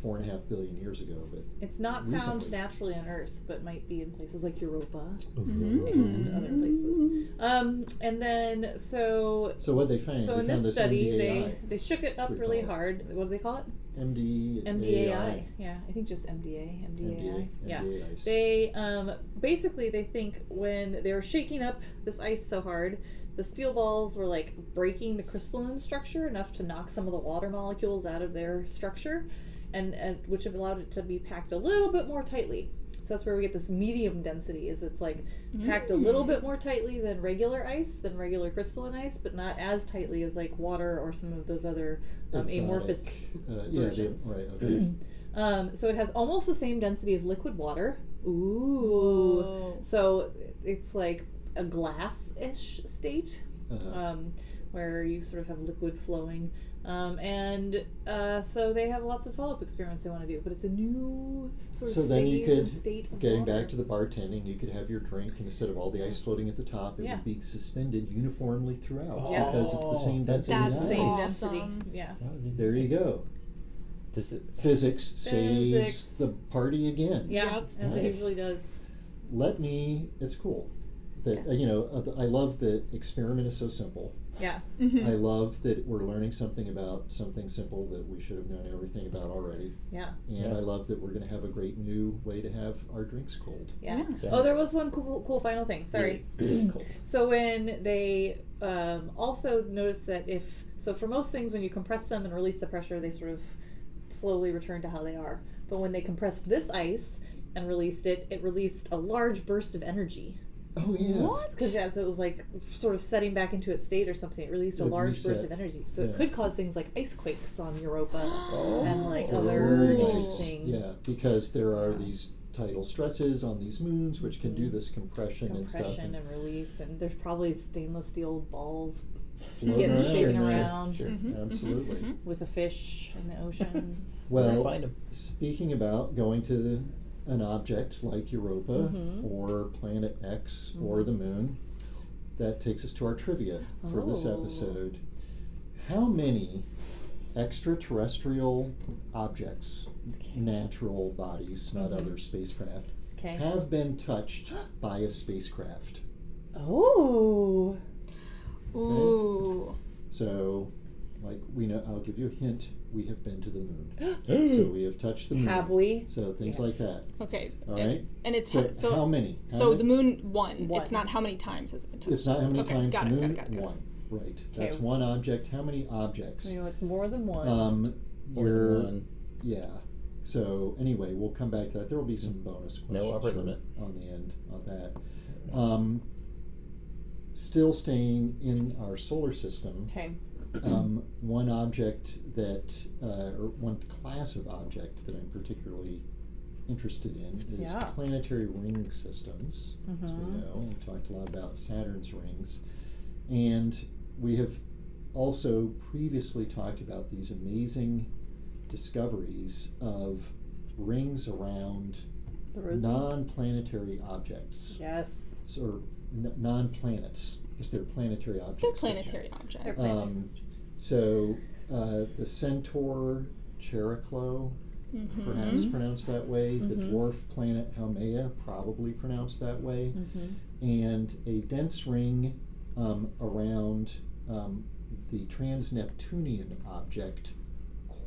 Speaker 2: 4.5 billion years ago, but
Speaker 3: it's not
Speaker 2: recently.
Speaker 3: Found naturally on Earth, but might be in places like Europa and other places. And then so
Speaker 2: what they found?
Speaker 3: So
Speaker 2: they
Speaker 3: in
Speaker 2: found
Speaker 3: this study,
Speaker 2: MDAI.
Speaker 3: they shook it up really hard. What do they call it?
Speaker 2: MDAI.
Speaker 3: Yeah, I think just MDAI. Yeah.
Speaker 2: MDAI ice.
Speaker 3: They basically they think when they were shaking up this ice so hard, the steel balls were like breaking the crystalline structure enough to knock some of the water molecules out of their structure, and which have allowed it to be packed a little bit more tightly. So that's where we get this medium density, is it's like packed a little bit more tightly than regular crystalline ice, but not as tightly as like water or some of those other amorphous versions.
Speaker 2: Right, okay.
Speaker 3: So it has almost the same density as liquid water. Ooh.
Speaker 4: Whoa.
Speaker 3: So it's like a glass-ish state, where you sort of have liquid flowing. So they have lots of follow-up experiments they want to do, but it's a new sort of phase and state of
Speaker 2: getting
Speaker 3: water.
Speaker 2: back to the bartending, you could have your drink, and instead of all the ice floating at the top, it would be suspended uniformly throughout because it's the same density.
Speaker 4: That's
Speaker 2: as
Speaker 3: same
Speaker 2: ice.
Speaker 3: density. Yeah.
Speaker 2: There you go. Physics saves the party again.
Speaker 3: Yeah,
Speaker 4: Yep.
Speaker 3: and it
Speaker 2: Nice.
Speaker 3: usually does.
Speaker 2: It's cool. That I love that experiment is so simple.
Speaker 3: Yeah.
Speaker 2: I love that we're learning something about something simple that we should have known everything about already.
Speaker 3: Yeah.
Speaker 2: And I love that we're going to have a great new way to have our drinks cold.
Speaker 3: Yeah. Oh, there was one cool final thing. Sorry.
Speaker 1: Cold.
Speaker 3: So when they also noticed that for most things, when you compress them and release the pressure, they sort of slowly return to how they are. But when they compressed this ice and released it, it released a large burst of energy.
Speaker 2: Oh, yeah.
Speaker 3: What? Because so it was like sort of setting back into its state or something. It released a large burst of energy. So it could cause things like ice quakes on Europa and like other interesting...
Speaker 2: Yeah, because there are these tidal stresses on these moons which can do this compression and stuff.
Speaker 3: And release. And there's probably stainless steel balls
Speaker 2: Floating
Speaker 3: shaken
Speaker 2: around.
Speaker 3: around.
Speaker 2: Sure. Absolutely.
Speaker 3: With a fish in the ocean.
Speaker 2: Well,
Speaker 1: find 'em.
Speaker 2: speaking about going to an object like Europa or Planet X or the Moon, that takes us to our trivia for this episode. How many extraterrestrial objects, natural bodies, not other spacecraft, have been touched by a spacecraft?
Speaker 3: Oh.
Speaker 4: Ooh.
Speaker 2: So, like we know, I'll give you a hint. We have been to the moon. So we have touched the moon.
Speaker 3: Have we?
Speaker 2: So things like that.
Speaker 4: Okay.
Speaker 2: All right.
Speaker 4: And it's
Speaker 2: so how many?
Speaker 4: The moon won. It's not how many times has it been touched.
Speaker 2: It's not how many times
Speaker 4: got
Speaker 2: the
Speaker 4: it,
Speaker 2: moon
Speaker 4: got it.
Speaker 2: won. Right. That's one object. How many objects?
Speaker 3: It's more than one.
Speaker 1: More than one.
Speaker 2: Yeah. So anyway, we'll come back to that. There will be some bonus questions
Speaker 1: No upper limit
Speaker 2: on the end on that. Still staying in our solar system.
Speaker 3: Okay.
Speaker 2: One object that, or one class of object that I'm particularly interested in is planetary ring systems. As we know, we talked a lot about Saturn's rings. And we have also previously talked about these amazing discoveries of rings around non-planetary objects.
Speaker 3: Yes.
Speaker 2: Or non-planets, because they're planetary objects.
Speaker 4: They're planetary objects.
Speaker 2: So the Centaur Chariklo, perhaps pronounced that way. The dwarf planet Haumea, probably pronounced that way. And a dense ring around the trans-Neptunian object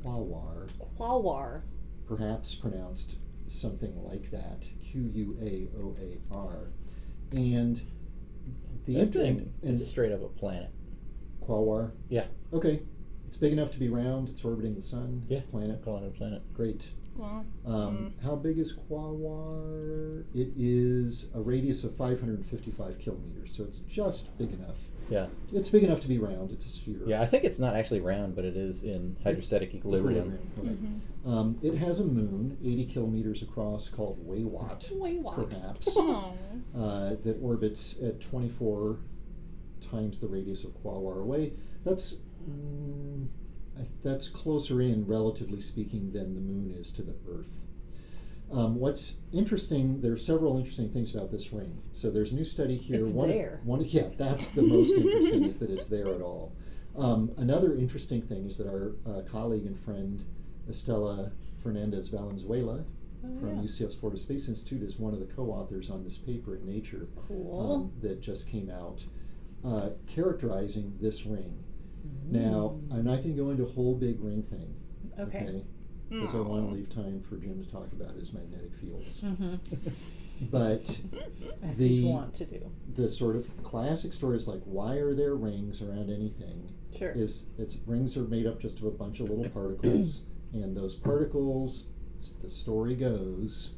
Speaker 2: Quawar,
Speaker 3: Quawar.
Speaker 2: perhaps pronounced something like that, Quaoar. And the
Speaker 1: That thing
Speaker 2: and
Speaker 1: is straight up a planet.
Speaker 2: Quawar.
Speaker 1: Yeah.
Speaker 2: Okay, it's big enough to be round. It's orbiting the sun. It's a planet.
Speaker 1: Calling it a planet.
Speaker 2: Great.
Speaker 4: Well,
Speaker 2: How big is Quawar? It is a radius of 555 kilometers, so it's just big enough.
Speaker 1: Yeah.
Speaker 2: It's big enough to be round. It's a sphere.
Speaker 1: Yeah, I think it's not actually round, but it is in hydrostatic equilibrium.
Speaker 2: Right. It has a moon, 80 kilometers across, called Waywat, perhaps, that orbits at 24 times the radius of Quawar away. That's closer in, relatively speaking, than the moon is to the Earth. What's interesting, there are several interesting things about this ring. So there's a new study here.
Speaker 3: It's there.
Speaker 2: Yeah, that's the most interesting, is that it's there at all. Another interesting thing is that our colleague and friend Estela Fernandez Valenzuela from UCF's Florida Space Institute is one of the co-authors on this paper in Nature that just came out, characterizing this ring. Now, I'm not going to go into a whole big ring thing, okay? Because I want to leave time for Jim to talk about his magnetic fields. But
Speaker 3: as you want to do.
Speaker 2: The sort of classic story is like, why are there rings around anything?
Speaker 3: Sure.
Speaker 2: Rings are made up just of a bunch of little particles, and those particles, the story goes,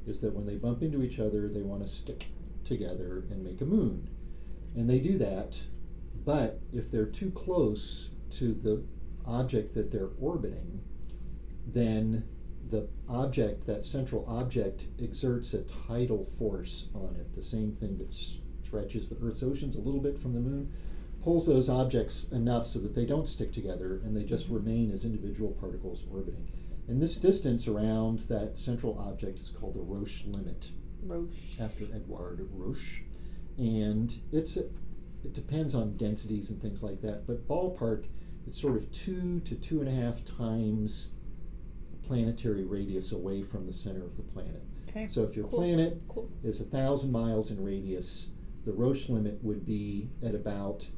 Speaker 2: is that when they bump into each other, they want to stick together and make a moon. And they do that, but if they're too close to the object that they're orbiting, then that central object exerts a tidal force on it, the same thing that stretches the Earth's oceans a little bit from the moon, pulls those objects enough so that they don't stick together and they just remain as individual particles orbiting. And this distance around that central object is called the Roche limit, after Edouard Roche. And it depends on densities and things like that, but ballpark, it's sort of 2 to 2.5 times planetary radius away from the center of the planet.
Speaker 3: Okay.
Speaker 2: So if your planet is 1,000 miles in radius, the Roche limit would be at about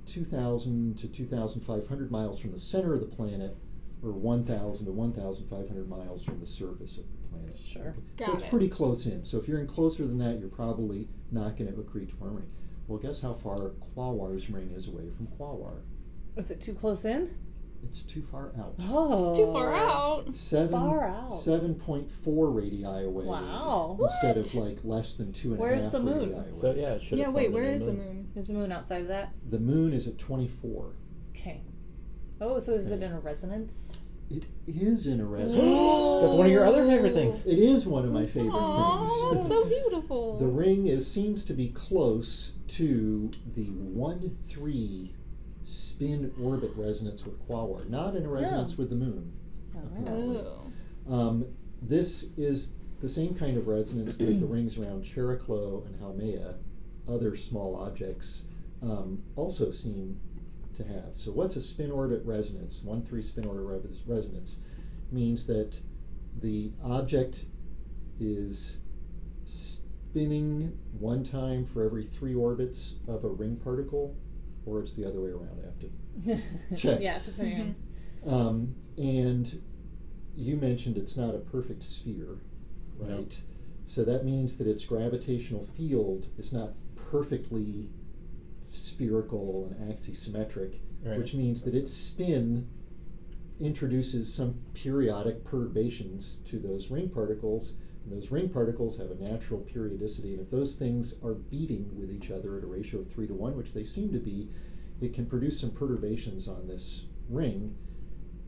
Speaker 2: 2,000 to 2,500 miles from the center of the planet, or 1,000 to 1,500 miles from the surface of the planet.
Speaker 3: Sure.
Speaker 2: So it's pretty close in. So if you're in closer than that, you're probably not going to accrete to form a ring. Well, guess how far Quawar's ring is away from Quawar?
Speaker 3: Is it too close in?
Speaker 2: It's too far out.
Speaker 3: Oh.
Speaker 4: It's too far out.
Speaker 2: 7.4 radii away.
Speaker 3: Wow.
Speaker 2: Instead of like less than 2.5
Speaker 3: Where's the moon?
Speaker 2: radii away.
Speaker 1: So yeah, it should have
Speaker 4: wait,
Speaker 1: formed
Speaker 4: where
Speaker 1: a
Speaker 4: is the moon?
Speaker 3: Is the moon outside of that?
Speaker 2: The moon is at 24.
Speaker 3: Okay. Oh, so is it in a resonance?
Speaker 2: It is in a resonance.
Speaker 1: That's one of your other favorite things.
Speaker 2: It is one of my favorite
Speaker 4: Aww,
Speaker 2: things.
Speaker 4: it's so beautiful.
Speaker 2: The ring seems to be close to the 1-3 spin orbit resonance with Quawar, not in a resonance with the moon. Apparently. This is the same kind of resonance that the rings around Chariklo and Haumea, other small objects, also seem to have. So what's a spin orbit resonance? 1-3 spin orbit resonance means that the object is spinning one time for every 3 orbits of a ring particle, or it's the other way around. I have to check.
Speaker 3: Yeah, depending
Speaker 2: and you mentioned it's not a perfect sphere, right?
Speaker 1: No.
Speaker 2: So that means that its gravitational field is not perfectly spherical and axisymmetric,
Speaker 1: Right.
Speaker 2: which means that its spin introduces some periodic perturbations to those ring particles, and those ring particles have a natural periodicity, and if those things are beating with each other at a ratio of 3 to 1, which they seem to be, it can produce some perturbations on this ring.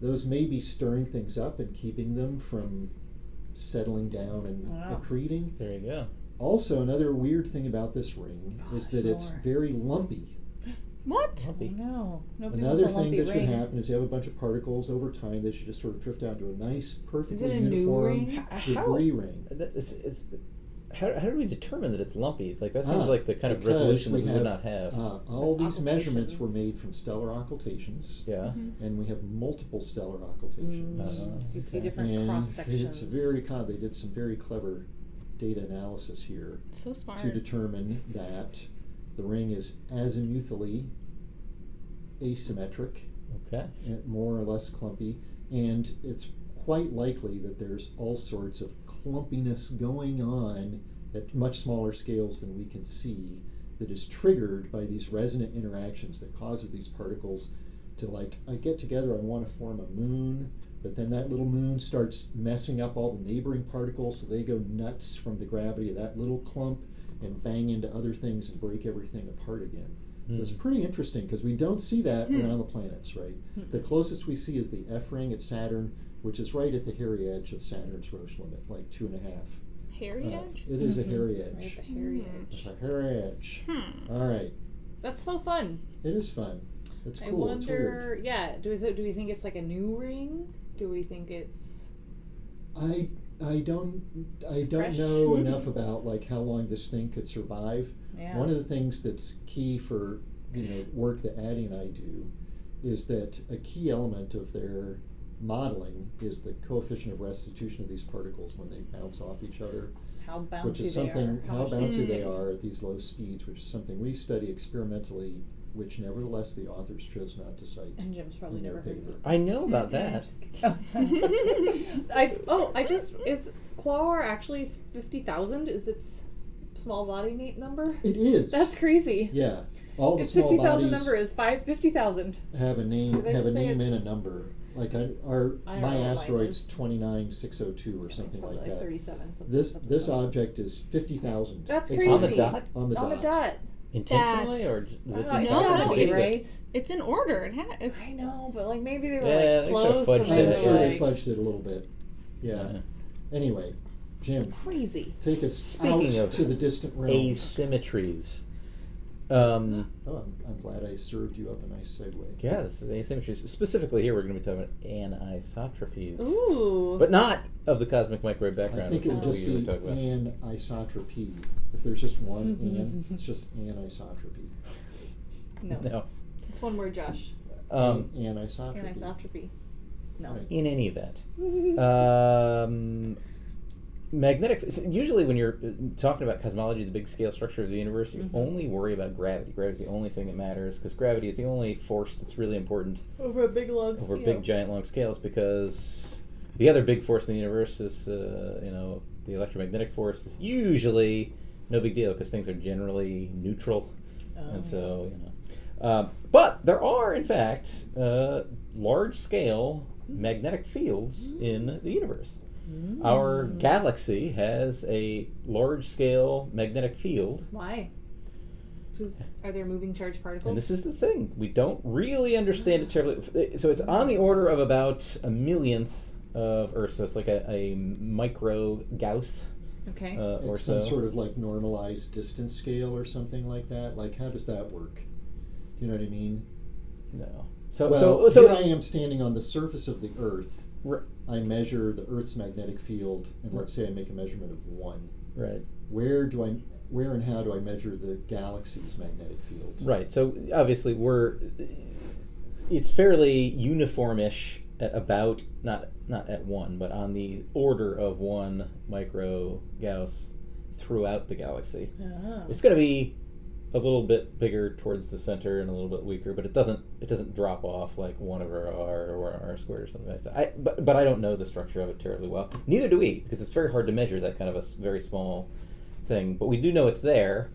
Speaker 2: Those may be stirring things up and keeping them from settling down and accreting.
Speaker 1: There you go.
Speaker 2: Also, another weird thing about this ring is that it's very lumpy.
Speaker 4: What?
Speaker 1: Lumpy.
Speaker 3: No. Nobody
Speaker 2: Another
Speaker 3: wants a
Speaker 2: thing
Speaker 3: lumpy
Speaker 2: that
Speaker 3: ring.
Speaker 2: should happen is you have a bunch of particles over time. They should just sort of drift down to a nice, perfectly
Speaker 3: Is it a new
Speaker 2: uniform
Speaker 3: ring?
Speaker 2: debris ring.
Speaker 1: How do we determine that it's lumpy? Like that seems like the kind of resolution that we would not have.
Speaker 2: All these measurements were made from stellar occultations.
Speaker 1: Yeah.
Speaker 2: And we have multiple stellar occultations.
Speaker 3: So you see
Speaker 1: Okay.
Speaker 3: different
Speaker 2: And
Speaker 3: cross sections.
Speaker 2: it's very they did some very clever data analysis here
Speaker 4: So smart.
Speaker 2: to determine that the ring is azimuthally asymmetric,
Speaker 1: Okay.
Speaker 2: and more or less clumpy, And it's quite likely that there's all sorts of clumpiness going on at much smaller scales than we can see that is triggered by these resonant interactions that causes these particles to, like, I get together, I want to form a moon, but then that little moon starts messing up all the neighboring particles, so they go nuts from the gravity of that little clump and bang into other things and break everything apart again. So it's pretty interesting because we don't see that around the planets, right? The closest we see is the F ring at Saturn, which is right at the hairy edge of Saturn's Roche limit, like 2.5.
Speaker 4: Hairy edge?
Speaker 2: It is a hairy
Speaker 3: Right at
Speaker 2: edge.
Speaker 3: the hairy edge.
Speaker 2: It's a hairy edge. All right.
Speaker 3: That's so fun.
Speaker 2: It is fun. It's
Speaker 3: I
Speaker 2: cool. It's weird.
Speaker 3: wonder. Yeah. Do we think it's like a new ring? Do we think it's?
Speaker 2: I don't
Speaker 3: Fresh.
Speaker 2: know enough about like how long this thing could survive.
Speaker 3: Yeah.
Speaker 2: One of the things that's key for work that Addie and I do is that a key element of their modeling is the coefficient of restitution of these particles when they bounce off each other,
Speaker 3: How bouncy
Speaker 2: which is
Speaker 3: they
Speaker 2: something
Speaker 3: are.
Speaker 2: how
Speaker 3: much
Speaker 2: bouncy they
Speaker 3: stick.
Speaker 2: are at these low speeds, which is something we study experimentally, which nevertheless the authors chose not to cite
Speaker 3: And Jim's probably
Speaker 2: in their
Speaker 3: never heard of
Speaker 2: paper.
Speaker 3: it.
Speaker 1: I know about that.
Speaker 3: Is Quasar actually 50,000? Is its small body number?
Speaker 2: It is.
Speaker 3: That's crazy.
Speaker 2: Yeah. All the
Speaker 3: Its
Speaker 2: small
Speaker 3: 50,000
Speaker 2: bodies
Speaker 3: number is 50,000.
Speaker 2: have a name,
Speaker 3: Did I
Speaker 2: have a
Speaker 3: just say
Speaker 2: name and a
Speaker 3: it's-
Speaker 2: number. Like
Speaker 3: I don't
Speaker 2: my
Speaker 3: know what mine
Speaker 2: asteroid's
Speaker 3: is.
Speaker 2: 29602 or
Speaker 3: It's
Speaker 2: something
Speaker 3: probably
Speaker 2: like
Speaker 3: like
Speaker 2: that.
Speaker 3: 37. Something,
Speaker 2: This
Speaker 3: something,
Speaker 2: this
Speaker 3: something.
Speaker 2: object is 50,000.
Speaker 3: That's
Speaker 2: Exactly.
Speaker 3: crazy.
Speaker 1: On the dot?
Speaker 2: On the
Speaker 3: On the
Speaker 2: dot.
Speaker 3: dot.
Speaker 1: Intentionally,
Speaker 4: That's-
Speaker 1: or just
Speaker 3: Oh,
Speaker 1: just
Speaker 3: it's
Speaker 4: No,
Speaker 3: gotta be
Speaker 1: it's a-
Speaker 3: right.
Speaker 4: It's in order. It's
Speaker 3: I know, but like maybe they were
Speaker 1: Yeah,
Speaker 3: like
Speaker 1: they could've
Speaker 3: close
Speaker 1: fudged
Speaker 3: and
Speaker 1: it.
Speaker 3: they
Speaker 2: I'm
Speaker 3: were
Speaker 2: sure they
Speaker 3: like
Speaker 2: fudged it a little bit. Yeah.
Speaker 1: Yeah.
Speaker 2: Anyway, Jim,
Speaker 3: crazy.
Speaker 2: take us
Speaker 1: Speaking
Speaker 2: out
Speaker 1: of
Speaker 2: to the distant realms.
Speaker 1: Asymmetries.
Speaker 2: I'm glad I served you up a nice segue.
Speaker 1: Yes, asymmetries. Specifically here, we're going to be talking about anisotropies.
Speaker 3: Ooh.
Speaker 1: But not of the cosmic microwave
Speaker 2: I
Speaker 1: background.
Speaker 2: think it would
Speaker 1: which
Speaker 2: just
Speaker 1: we usually
Speaker 2: be
Speaker 1: talk about.
Speaker 2: anisotropy. If there's just one an, it's just anisotropy.
Speaker 3: No. It's one word, Josh.
Speaker 2: Anisotropy.
Speaker 3: Anisotropy. No.
Speaker 2: Right.
Speaker 1: In any event, magnetic. Usually, when you're talking about cosmology, the big scale structure of the universe, you only worry about gravity. Gravity is the only thing that matters because gravity is the only force that's really important
Speaker 3: Over a big long
Speaker 1: over big, giant, long scales. Because the other big force in the universe is, the electromagnetic force is usually no big deal because things are generally neutral, and so but there are, in fact, large-scale magnetic fields in the universe. Our galaxy has a large-scale magnetic field.
Speaker 3: Why? Are there moving charged particles?
Speaker 1: And this is the thing. We don't really understand it terribly. So it's on the order of about a millionth of Earth. So it's like a micro Gauss
Speaker 3: Okay.
Speaker 1: or
Speaker 2: It's
Speaker 1: so.
Speaker 2: some sort of like normalized distance scale or something like that. Like, how does that work? Do you know what I mean?
Speaker 1: No. So
Speaker 2: Well,
Speaker 1: so
Speaker 2: here I am standing on the surface of the Earth. I measure the Earth's magnetic field, and let's say I make a measurement of 1.
Speaker 1: Right.
Speaker 2: Where and how do I measure the galaxy's magnetic field?
Speaker 1: Right. So obviously it's fairly uniformish at about not at 1, but on the order of 1 micro Gauss throughout the galaxy.
Speaker 3: Oh.
Speaker 1: It's going to be a little bit bigger towards the center and a little bit weaker, but it doesn't drop off like 1 over r or r squared or something like that. But I don't know the structure of it terribly well. Neither do we, because it's very hard to measure that kind of a very small thing. But we do know it's there.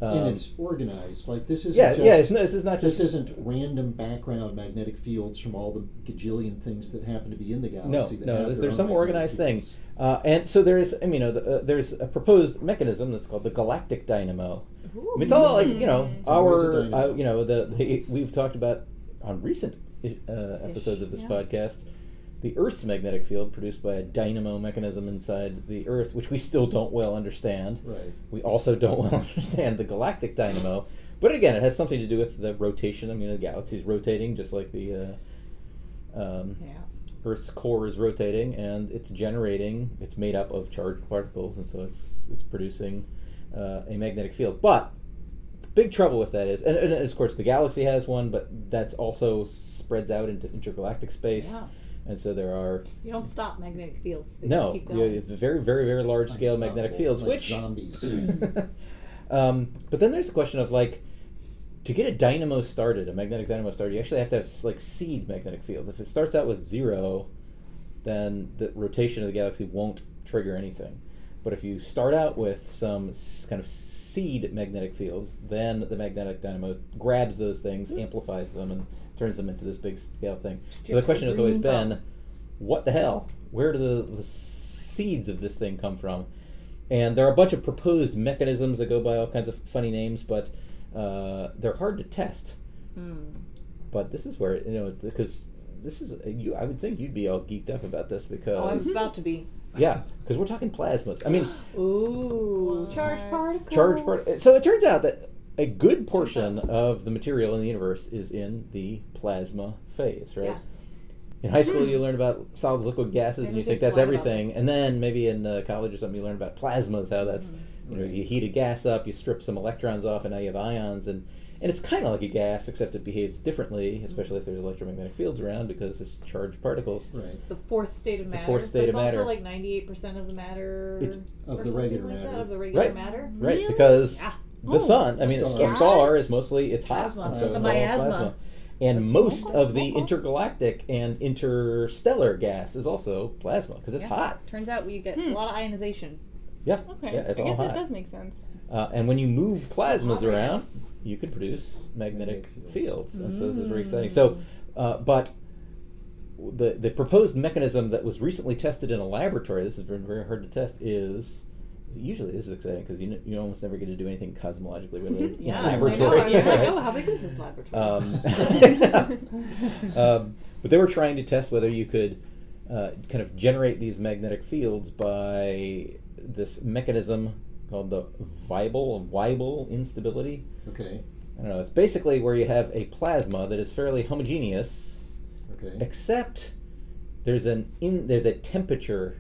Speaker 2: And it's organized. Like, this isn't
Speaker 1: this is not
Speaker 2: this
Speaker 1: just
Speaker 2: isn't random background magnetic fields from all the gajillion things that happen to be in the galaxy.
Speaker 1: There's some organized things, and so there is. There's a proposed mechanism that's called the galactic dynamo. I mean, it's all like
Speaker 2: always a dynamo.
Speaker 1: we've talked about on recent episodes of this podcast, the Earth's magnetic field produced by a dynamo mechanism inside the Earth, which we still don't well understand.
Speaker 2: Right.
Speaker 1: We also don't well understand the galactic dynamo, but again, it has something to do with the rotation. I mean, the galaxy is rotating just like the Earth's core is rotating, and it's made up of charged particles, and so it's producing a magnetic field. But the big trouble with that is, and of course the galaxy has one, but that's also spreads out into intergalactic space.
Speaker 3: Yeah.
Speaker 1: And so there are
Speaker 3: You don't stop magnetic fields. They just keep going.
Speaker 1: you have very, very, very large scale magnetic fields,
Speaker 2: like
Speaker 1: which
Speaker 2: zombies.
Speaker 1: but then there's the question of like, to get a dynamo started, a magnetic dynamo started, you actually have to have like seed magnetic fields. If it starts out with 0, then the rotation of the galaxy won't trigger anything. But if you start out with some kind of seed magnetic fields, then the magnetic dynamo grabs those things, amplifies them, and turns them into this big scale thing. So the question has always been, what the hell? Where do the seeds of this thing come from? And there are a bunch of proposed mechanisms that go by all kinds of funny names, but they're hard to test. But this is where, because this is, I would think you'd be all geeked up about this because...
Speaker 3: Oh, I was about to be.
Speaker 1: Yeah, because we're talking plasmas. I mean...
Speaker 3: Ooh, charged particles.
Speaker 1: So it turns out that a good portion of the material in the universe is in the plasma phase, right?
Speaker 3: Yeah.
Speaker 1: In high school, you learn about solids, liquid, gases, and you think that's everything.
Speaker 3: this.
Speaker 1: And then maybe in college or something, you learn about plasmas, how that's, you heat a gas up, you strip some electrons off, and now you have ions. And it's kind of like a gas, except it behaves differently, especially if there's electromagnetic fields around, because it's charged particles.
Speaker 2: Right.
Speaker 3: It's the fourth state of matter.
Speaker 1: The fourth state of matter.
Speaker 3: It's also like 98% of the matter.
Speaker 2: Of the regular
Speaker 3: like
Speaker 2: matter.
Speaker 3: That, of the regular
Speaker 1: Right.
Speaker 3: matter.
Speaker 1: Right,
Speaker 3: Really?
Speaker 1: because
Speaker 3: Yeah.
Speaker 1: the sun, I mean, a
Speaker 2: Stars.
Speaker 1: star is mostly, it's hot.
Speaker 3: Plasma.
Speaker 1: and so
Speaker 3: It's
Speaker 1: it's
Speaker 3: a
Speaker 1: all
Speaker 3: miasma.
Speaker 1: plasma. And most of the intergalactic and interstellar gas is also plasma, because it's hot.
Speaker 3: Turns out we get a lot of ionization.
Speaker 1: Yeah,
Speaker 4: Okay,
Speaker 1: yeah, it's
Speaker 4: I
Speaker 1: all
Speaker 4: guess
Speaker 1: hot.
Speaker 4: that does make sense.
Speaker 1: And when you move plasmas
Speaker 3: hot right
Speaker 1: around, you can produce magnetic
Speaker 2: Magnetic
Speaker 1: fields.
Speaker 2: fields.
Speaker 1: And so this is very exciting. So, but the proposed mechanism that was recently tested in a laboratory, this has been very hard to test, is... Usually this is exciting because you almost never get to do anything cosmologically related in a laboratory.
Speaker 3: I know. I was like, oh, how big is this laboratory?
Speaker 1: But they were trying to test whether you could kind of generate these magnetic fields by this mechanism called the Weibull instability.
Speaker 2: Okay.
Speaker 1: I don't know. It's basically where you have a plasma that is fairly homogeneous,
Speaker 2: Okay.
Speaker 1: except there's a temperature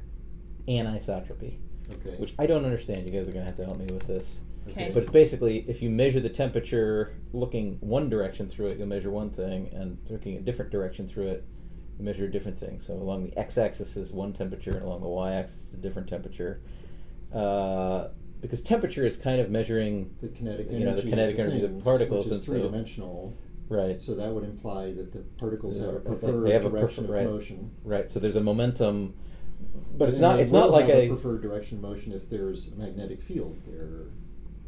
Speaker 1: anisotropy,
Speaker 2: Okay.
Speaker 1: which I don't understand. You guys are going to have to help me with this.
Speaker 3: Okay.
Speaker 1: But it's basically, if you measure the temperature looking one direction through it, you'll measure one thing, and looking a different direction through it, you measure a different thing. So along the x-axis is one temperature, and along the y-axis is a different temperature. Because temperature is kind of measuring
Speaker 2: the kinetic energy,
Speaker 1: the kinetic energy of the
Speaker 2: things,
Speaker 1: particles,
Speaker 2: which is
Speaker 1: and so-
Speaker 2: three-dimensional.
Speaker 1: right,
Speaker 2: So that would imply that the particles have a
Speaker 1: They
Speaker 2: preferred
Speaker 1: have a
Speaker 2: direction
Speaker 1: right.
Speaker 2: of motion.
Speaker 1: right. So there's a momentum, but it's
Speaker 2: And
Speaker 1: not.
Speaker 2: they
Speaker 1: It's not
Speaker 2: will
Speaker 1: like
Speaker 2: have
Speaker 1: a
Speaker 2: preferred direction of motion if there's a magnetic field there.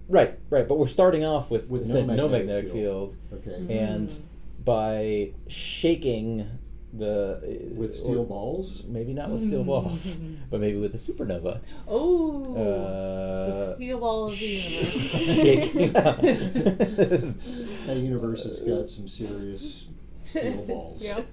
Speaker 1: right. But we're starting off with
Speaker 2: With
Speaker 1: say,
Speaker 2: no
Speaker 1: no
Speaker 2: magnetic
Speaker 1: magnetic field.
Speaker 2: Okay.
Speaker 1: And by shaking
Speaker 2: With steel balls?
Speaker 1: maybe not with steel balls, but maybe with a supernova.
Speaker 3: Oh, the
Speaker 1: Uh,
Speaker 3: steel ball of the universe.
Speaker 1: shaking.
Speaker 2: That universe has got some serious steel balls.
Speaker 4: Yep.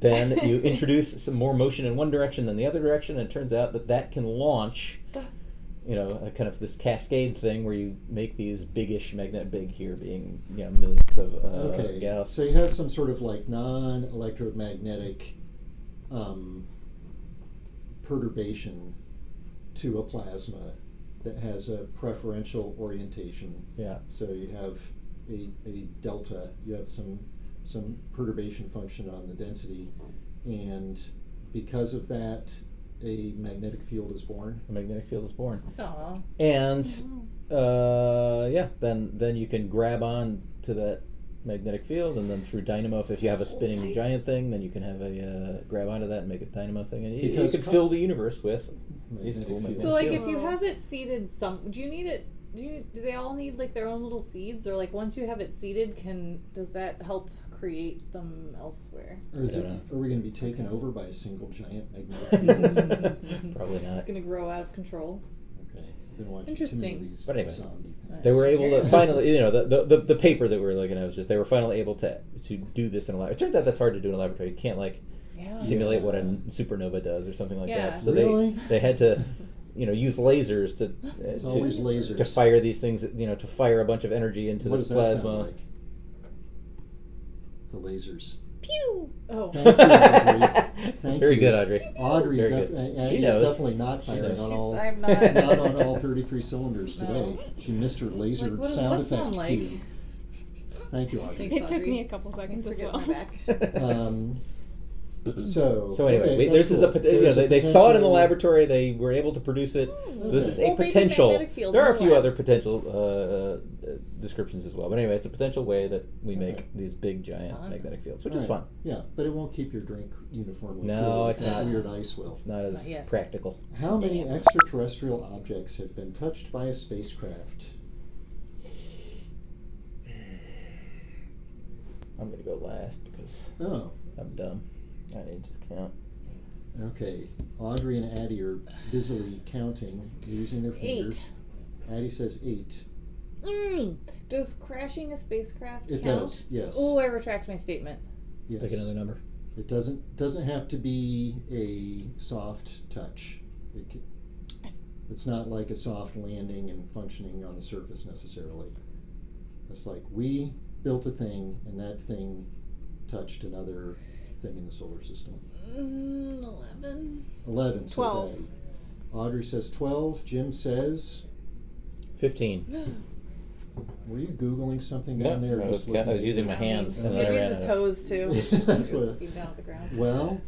Speaker 1: Then you introduce some more motion in one direction than the other direction, and it turns out that can launch, a kind of this cascade thing where you make these big here being millions of
Speaker 2: Okay,
Speaker 1: galaxies.
Speaker 2: so you have some sort of like non-electromagnetic perturbation to a plasma that has a preferential orientation.
Speaker 1: Yeah.
Speaker 2: So you have a delta, you have some perturbation function on the density, and because of that, a magnetic field is born.
Speaker 1: A magnetic field is born.
Speaker 3: Aw.
Speaker 1: And then you can grab on to that magnetic field, and then through dynamo, if you have a spinning giant thing, then you can have a grab onto that and make a dynamo thing, and you
Speaker 2: Because
Speaker 1: could fill the universe with these
Speaker 2: Magnetic
Speaker 1: cool
Speaker 2: fields.
Speaker 1: magnetic
Speaker 3: So, like,
Speaker 1: fields.
Speaker 3: if you have it seeded, do you need it? Do they all need like their own little seeds, or like once you have it seeded, does that help create them elsewhere?
Speaker 2: Or is
Speaker 1: I
Speaker 2: it,
Speaker 1: don't
Speaker 2: are we going to be taken over by a single giant magnetic field?
Speaker 1: Probably
Speaker 3: It's
Speaker 1: not.
Speaker 3: gonna grow out of control.
Speaker 2: Okay, I've been watching
Speaker 3: Interesting.
Speaker 2: too many of these
Speaker 1: But anyway.
Speaker 2: zombie things.
Speaker 1: They were able to finally, the paper that we were looking at was just they were finally able to do this in a lab. It turns out that's hard to do in a laboratory. You can't like
Speaker 3: Yeah.
Speaker 1: simulate what a supernova does or something like
Speaker 3: Yeah.
Speaker 1: that. So
Speaker 2: Really?
Speaker 1: they had to, use lasers to
Speaker 2: It's always lasers.
Speaker 1: to fire these things, to fire a bunch of energy into
Speaker 2: What
Speaker 1: this
Speaker 2: does that
Speaker 1: plasma.
Speaker 2: sound like? The lasers.
Speaker 3: Pew! Oh.
Speaker 2: Thank you, Audrey. Thank
Speaker 1: Very
Speaker 2: you.
Speaker 1: good, Audrey.
Speaker 2: Audrey
Speaker 1: Very
Speaker 2: def-
Speaker 1: good.
Speaker 2: and
Speaker 1: She
Speaker 2: she's
Speaker 1: knows.
Speaker 2: definitely not
Speaker 1: She
Speaker 2: firing
Speaker 1: knows.
Speaker 2: on all.
Speaker 3: I'm not.
Speaker 2: Not on all 33 cylinders today.
Speaker 3: No.
Speaker 2: She missed her laser
Speaker 3: Like, what does
Speaker 2: sound
Speaker 3: what
Speaker 2: effect
Speaker 3: sound like?
Speaker 2: cue. Thank you, Audrey.
Speaker 3: Thanks,
Speaker 4: It took
Speaker 3: Audrey.
Speaker 4: me a couple seconds
Speaker 3: Thanks
Speaker 4: as
Speaker 3: for
Speaker 4: well.
Speaker 3: getting my back.
Speaker 2: So
Speaker 1: anyway,
Speaker 2: okay,
Speaker 1: this is a
Speaker 2: cool.
Speaker 1: they saw it in the laboratory. They were able to produce it. So this is a
Speaker 3: Old
Speaker 1: potential.
Speaker 3: magnetic field
Speaker 1: There are a
Speaker 3: in the
Speaker 1: few
Speaker 3: lab.
Speaker 1: other potential descriptions as well. But anyway, it's a potential way that we make these big, giant
Speaker 3: Fun.
Speaker 1: magnetic fields, which is
Speaker 2: Right.
Speaker 1: fun.
Speaker 2: Yeah, but it won't keep your drink uniformly
Speaker 1: No,
Speaker 2: cool.
Speaker 1: it's
Speaker 2: That
Speaker 1: not.
Speaker 2: Weird ice will.
Speaker 1: It's not as
Speaker 3: Not yet.
Speaker 1: practical.
Speaker 2: How many extraterrestrial objects have been touched by a spacecraft?
Speaker 1: I'm going to go last because
Speaker 2: Oh,
Speaker 1: I'm dumb. I need to count.
Speaker 2: okay. Audrey and Addie are busily counting using their fingers.
Speaker 3: 8.
Speaker 2: Addie says 8.
Speaker 3: Does crashing a spacecraft
Speaker 2: It
Speaker 3: count?
Speaker 2: does, yes.
Speaker 3: Oh, I retract my statement.
Speaker 2: Yes.
Speaker 1: Pick another number.
Speaker 2: It doesn't have to be a soft touch. It's not like a soft landing and functioning on the surface necessarily. It's like we built a thing and that thing touched another thing in the solar system.
Speaker 3: 11.
Speaker 2: 11 says
Speaker 4: 12.
Speaker 2: Addie. Audrey says 12. Jim says,
Speaker 1: 15.
Speaker 2: were you Googling something down
Speaker 1: Yeah,
Speaker 2: there? or
Speaker 1: I
Speaker 2: just
Speaker 1: was
Speaker 2: looking
Speaker 1: using my
Speaker 2: at-
Speaker 1: hands. And then I
Speaker 3: Maybe
Speaker 1: ran
Speaker 3: it's his
Speaker 1: out of-
Speaker 3: toes too.
Speaker 2: That's
Speaker 3: He was
Speaker 2: what-
Speaker 3: looking down at the ground.
Speaker 2: Well,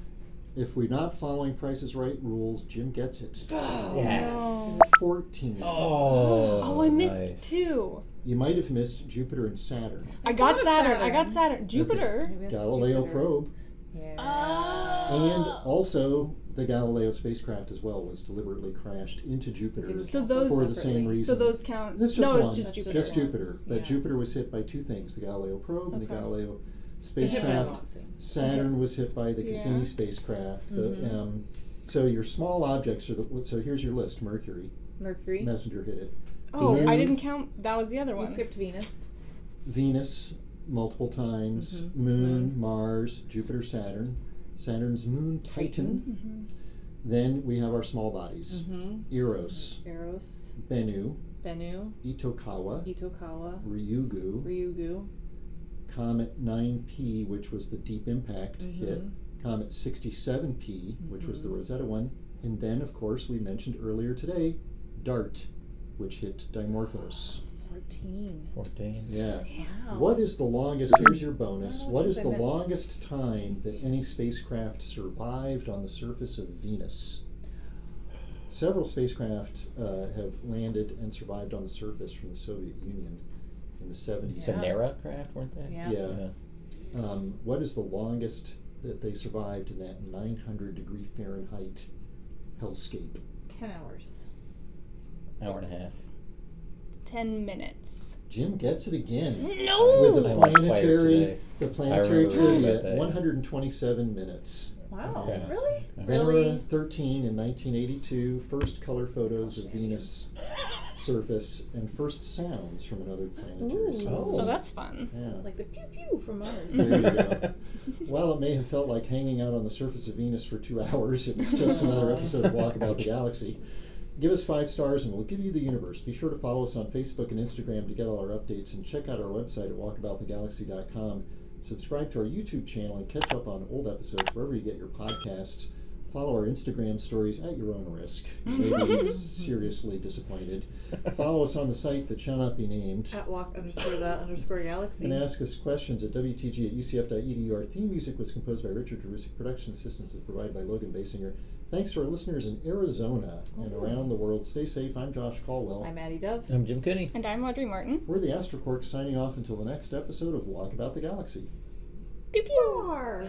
Speaker 2: if we're not following Price is Right rules, Jim gets it.
Speaker 1: Yes.
Speaker 2: 14.
Speaker 1: Oh,
Speaker 4: I missed
Speaker 1: nice.
Speaker 4: 2.
Speaker 2: You might have missed Jupiter and Saturn.
Speaker 4: I got
Speaker 3: thought
Speaker 4: Saturn.
Speaker 3: Saturn.
Speaker 4: I got Saturn. Jupiter.
Speaker 3: Maybe it's
Speaker 2: Galileo
Speaker 3: Jupiter.
Speaker 2: probe.
Speaker 3: Yeah.
Speaker 2: And also, the Galileo spacecraft as well was deliberately crashed into Jupiter
Speaker 3: Didn't
Speaker 4: So
Speaker 3: count
Speaker 4: those-
Speaker 2: for the
Speaker 3: separately.
Speaker 2: same reason.
Speaker 4: So those count.
Speaker 2: That's just
Speaker 4: no,
Speaker 2: one.
Speaker 4: it's just
Speaker 3: That's
Speaker 4: Jupiter.
Speaker 2: Just Jupiter. But
Speaker 3: Yeah.
Speaker 2: Jupiter was hit by 2 things, the Galileo probe and the
Speaker 4: Okay.
Speaker 2: Galileo
Speaker 3: They hit by a lot
Speaker 2: spacecraft.
Speaker 3: of things.
Speaker 2: Saturn was hit by the
Speaker 4: Yeah.
Speaker 2: Cassini spacecraft.
Speaker 3: Mm-hmm.
Speaker 2: So your small objects are so here's your list. Mercury.
Speaker 3: Mercury.
Speaker 2: Messenger hit it.
Speaker 4: Oh,
Speaker 2: Venus.
Speaker 4: I didn't count. That was the other
Speaker 3: You
Speaker 4: one.
Speaker 3: skipped Venus.
Speaker 2: Venus multiple times.
Speaker 3: Mhm.
Speaker 2: Moon, Mars, Jupiter, Saturn. Saturn's moon, Titan. Then we have our small bodies. Eros,
Speaker 3: Eros.
Speaker 2: Bennu,
Speaker 3: Bennu.
Speaker 2: Itokawa,
Speaker 3: Itokawa.
Speaker 2: Ryugu,
Speaker 3: Ryugu.
Speaker 2: Comet 9P, which was the deep impact hit, Comet 67P, which was the Rosetta one, and then, of course, we mentioned earlier today, DART, which hit Dimorphos.
Speaker 3: 14.
Speaker 1: 14.
Speaker 2: Yeah.
Speaker 3: Wow.
Speaker 2: What is the longest, here's your bonus,
Speaker 3: Oh,
Speaker 2: what is
Speaker 3: I
Speaker 2: the
Speaker 3: missed.
Speaker 2: longest time that any spacecraft survived on the surface of Venus? Several spacecraft have landed and survived on the surface from the Soviet Union in the 70s.
Speaker 3: Yeah.
Speaker 1: Venera craft, weren't they?
Speaker 3: Yeah.
Speaker 2: Yeah. What is the longest that they survived in that 900-degree Fahrenheit hellscape?
Speaker 3: 10 hours.
Speaker 1: Hour and a half.
Speaker 4: 10 minutes.
Speaker 2: Jim gets it again.
Speaker 4: No!
Speaker 2: With the
Speaker 1: I'm on fire
Speaker 2: planetary,
Speaker 1: today.
Speaker 2: the
Speaker 1: I
Speaker 2: planetary
Speaker 1: remember reading
Speaker 2: trivia,
Speaker 1: about that.
Speaker 2: 127 minutes.
Speaker 3: Wow.
Speaker 1: Okay.
Speaker 3: Really?
Speaker 1: Venera
Speaker 3: Really?
Speaker 2: Venera 13 in 1982, first color photos of Venus surface, and first sounds from another planetary
Speaker 3: Ooh.
Speaker 2: surface.
Speaker 4: Oh, that's fun.
Speaker 2: Yeah.
Speaker 3: Like the pew pew from Mars.
Speaker 2: There you go. While it may have felt like hanging out on the surface of Venus for 2 hours, it was just another episode of Walkabout the Galaxy. Give us 5 stars and we'll give you the universe. Be sure to follow us on Facebook and Instagram to get all our updates, and check out our website at walkaboutthegalaxy.com. Subscribe to our YouTube channel and catch up on old episodes wherever you get your podcasts. Follow our Instagram stories at your own risk. You may be seriously disappointed. Follow us on the site that shall not be named.
Speaker 3: At walk_that_galaxy.
Speaker 2: And ask us questions at wtg@ucf.edu. Our theme music was composed by Richard Jerusik. Production assistance is provided by Logan Basinger. Thanks to our listeners in Arizona and around the world. Stay safe. I'm Josh Caldwell.
Speaker 3: I'm Addie Dove.
Speaker 1: I'm Jim Cooney.
Speaker 4: And I'm Audrey Martin.
Speaker 2: We're the Astrocorks signing off until the next episode of Walkabout the Galaxy.
Speaker 4: Pew pew!
Speaker 3: Roar.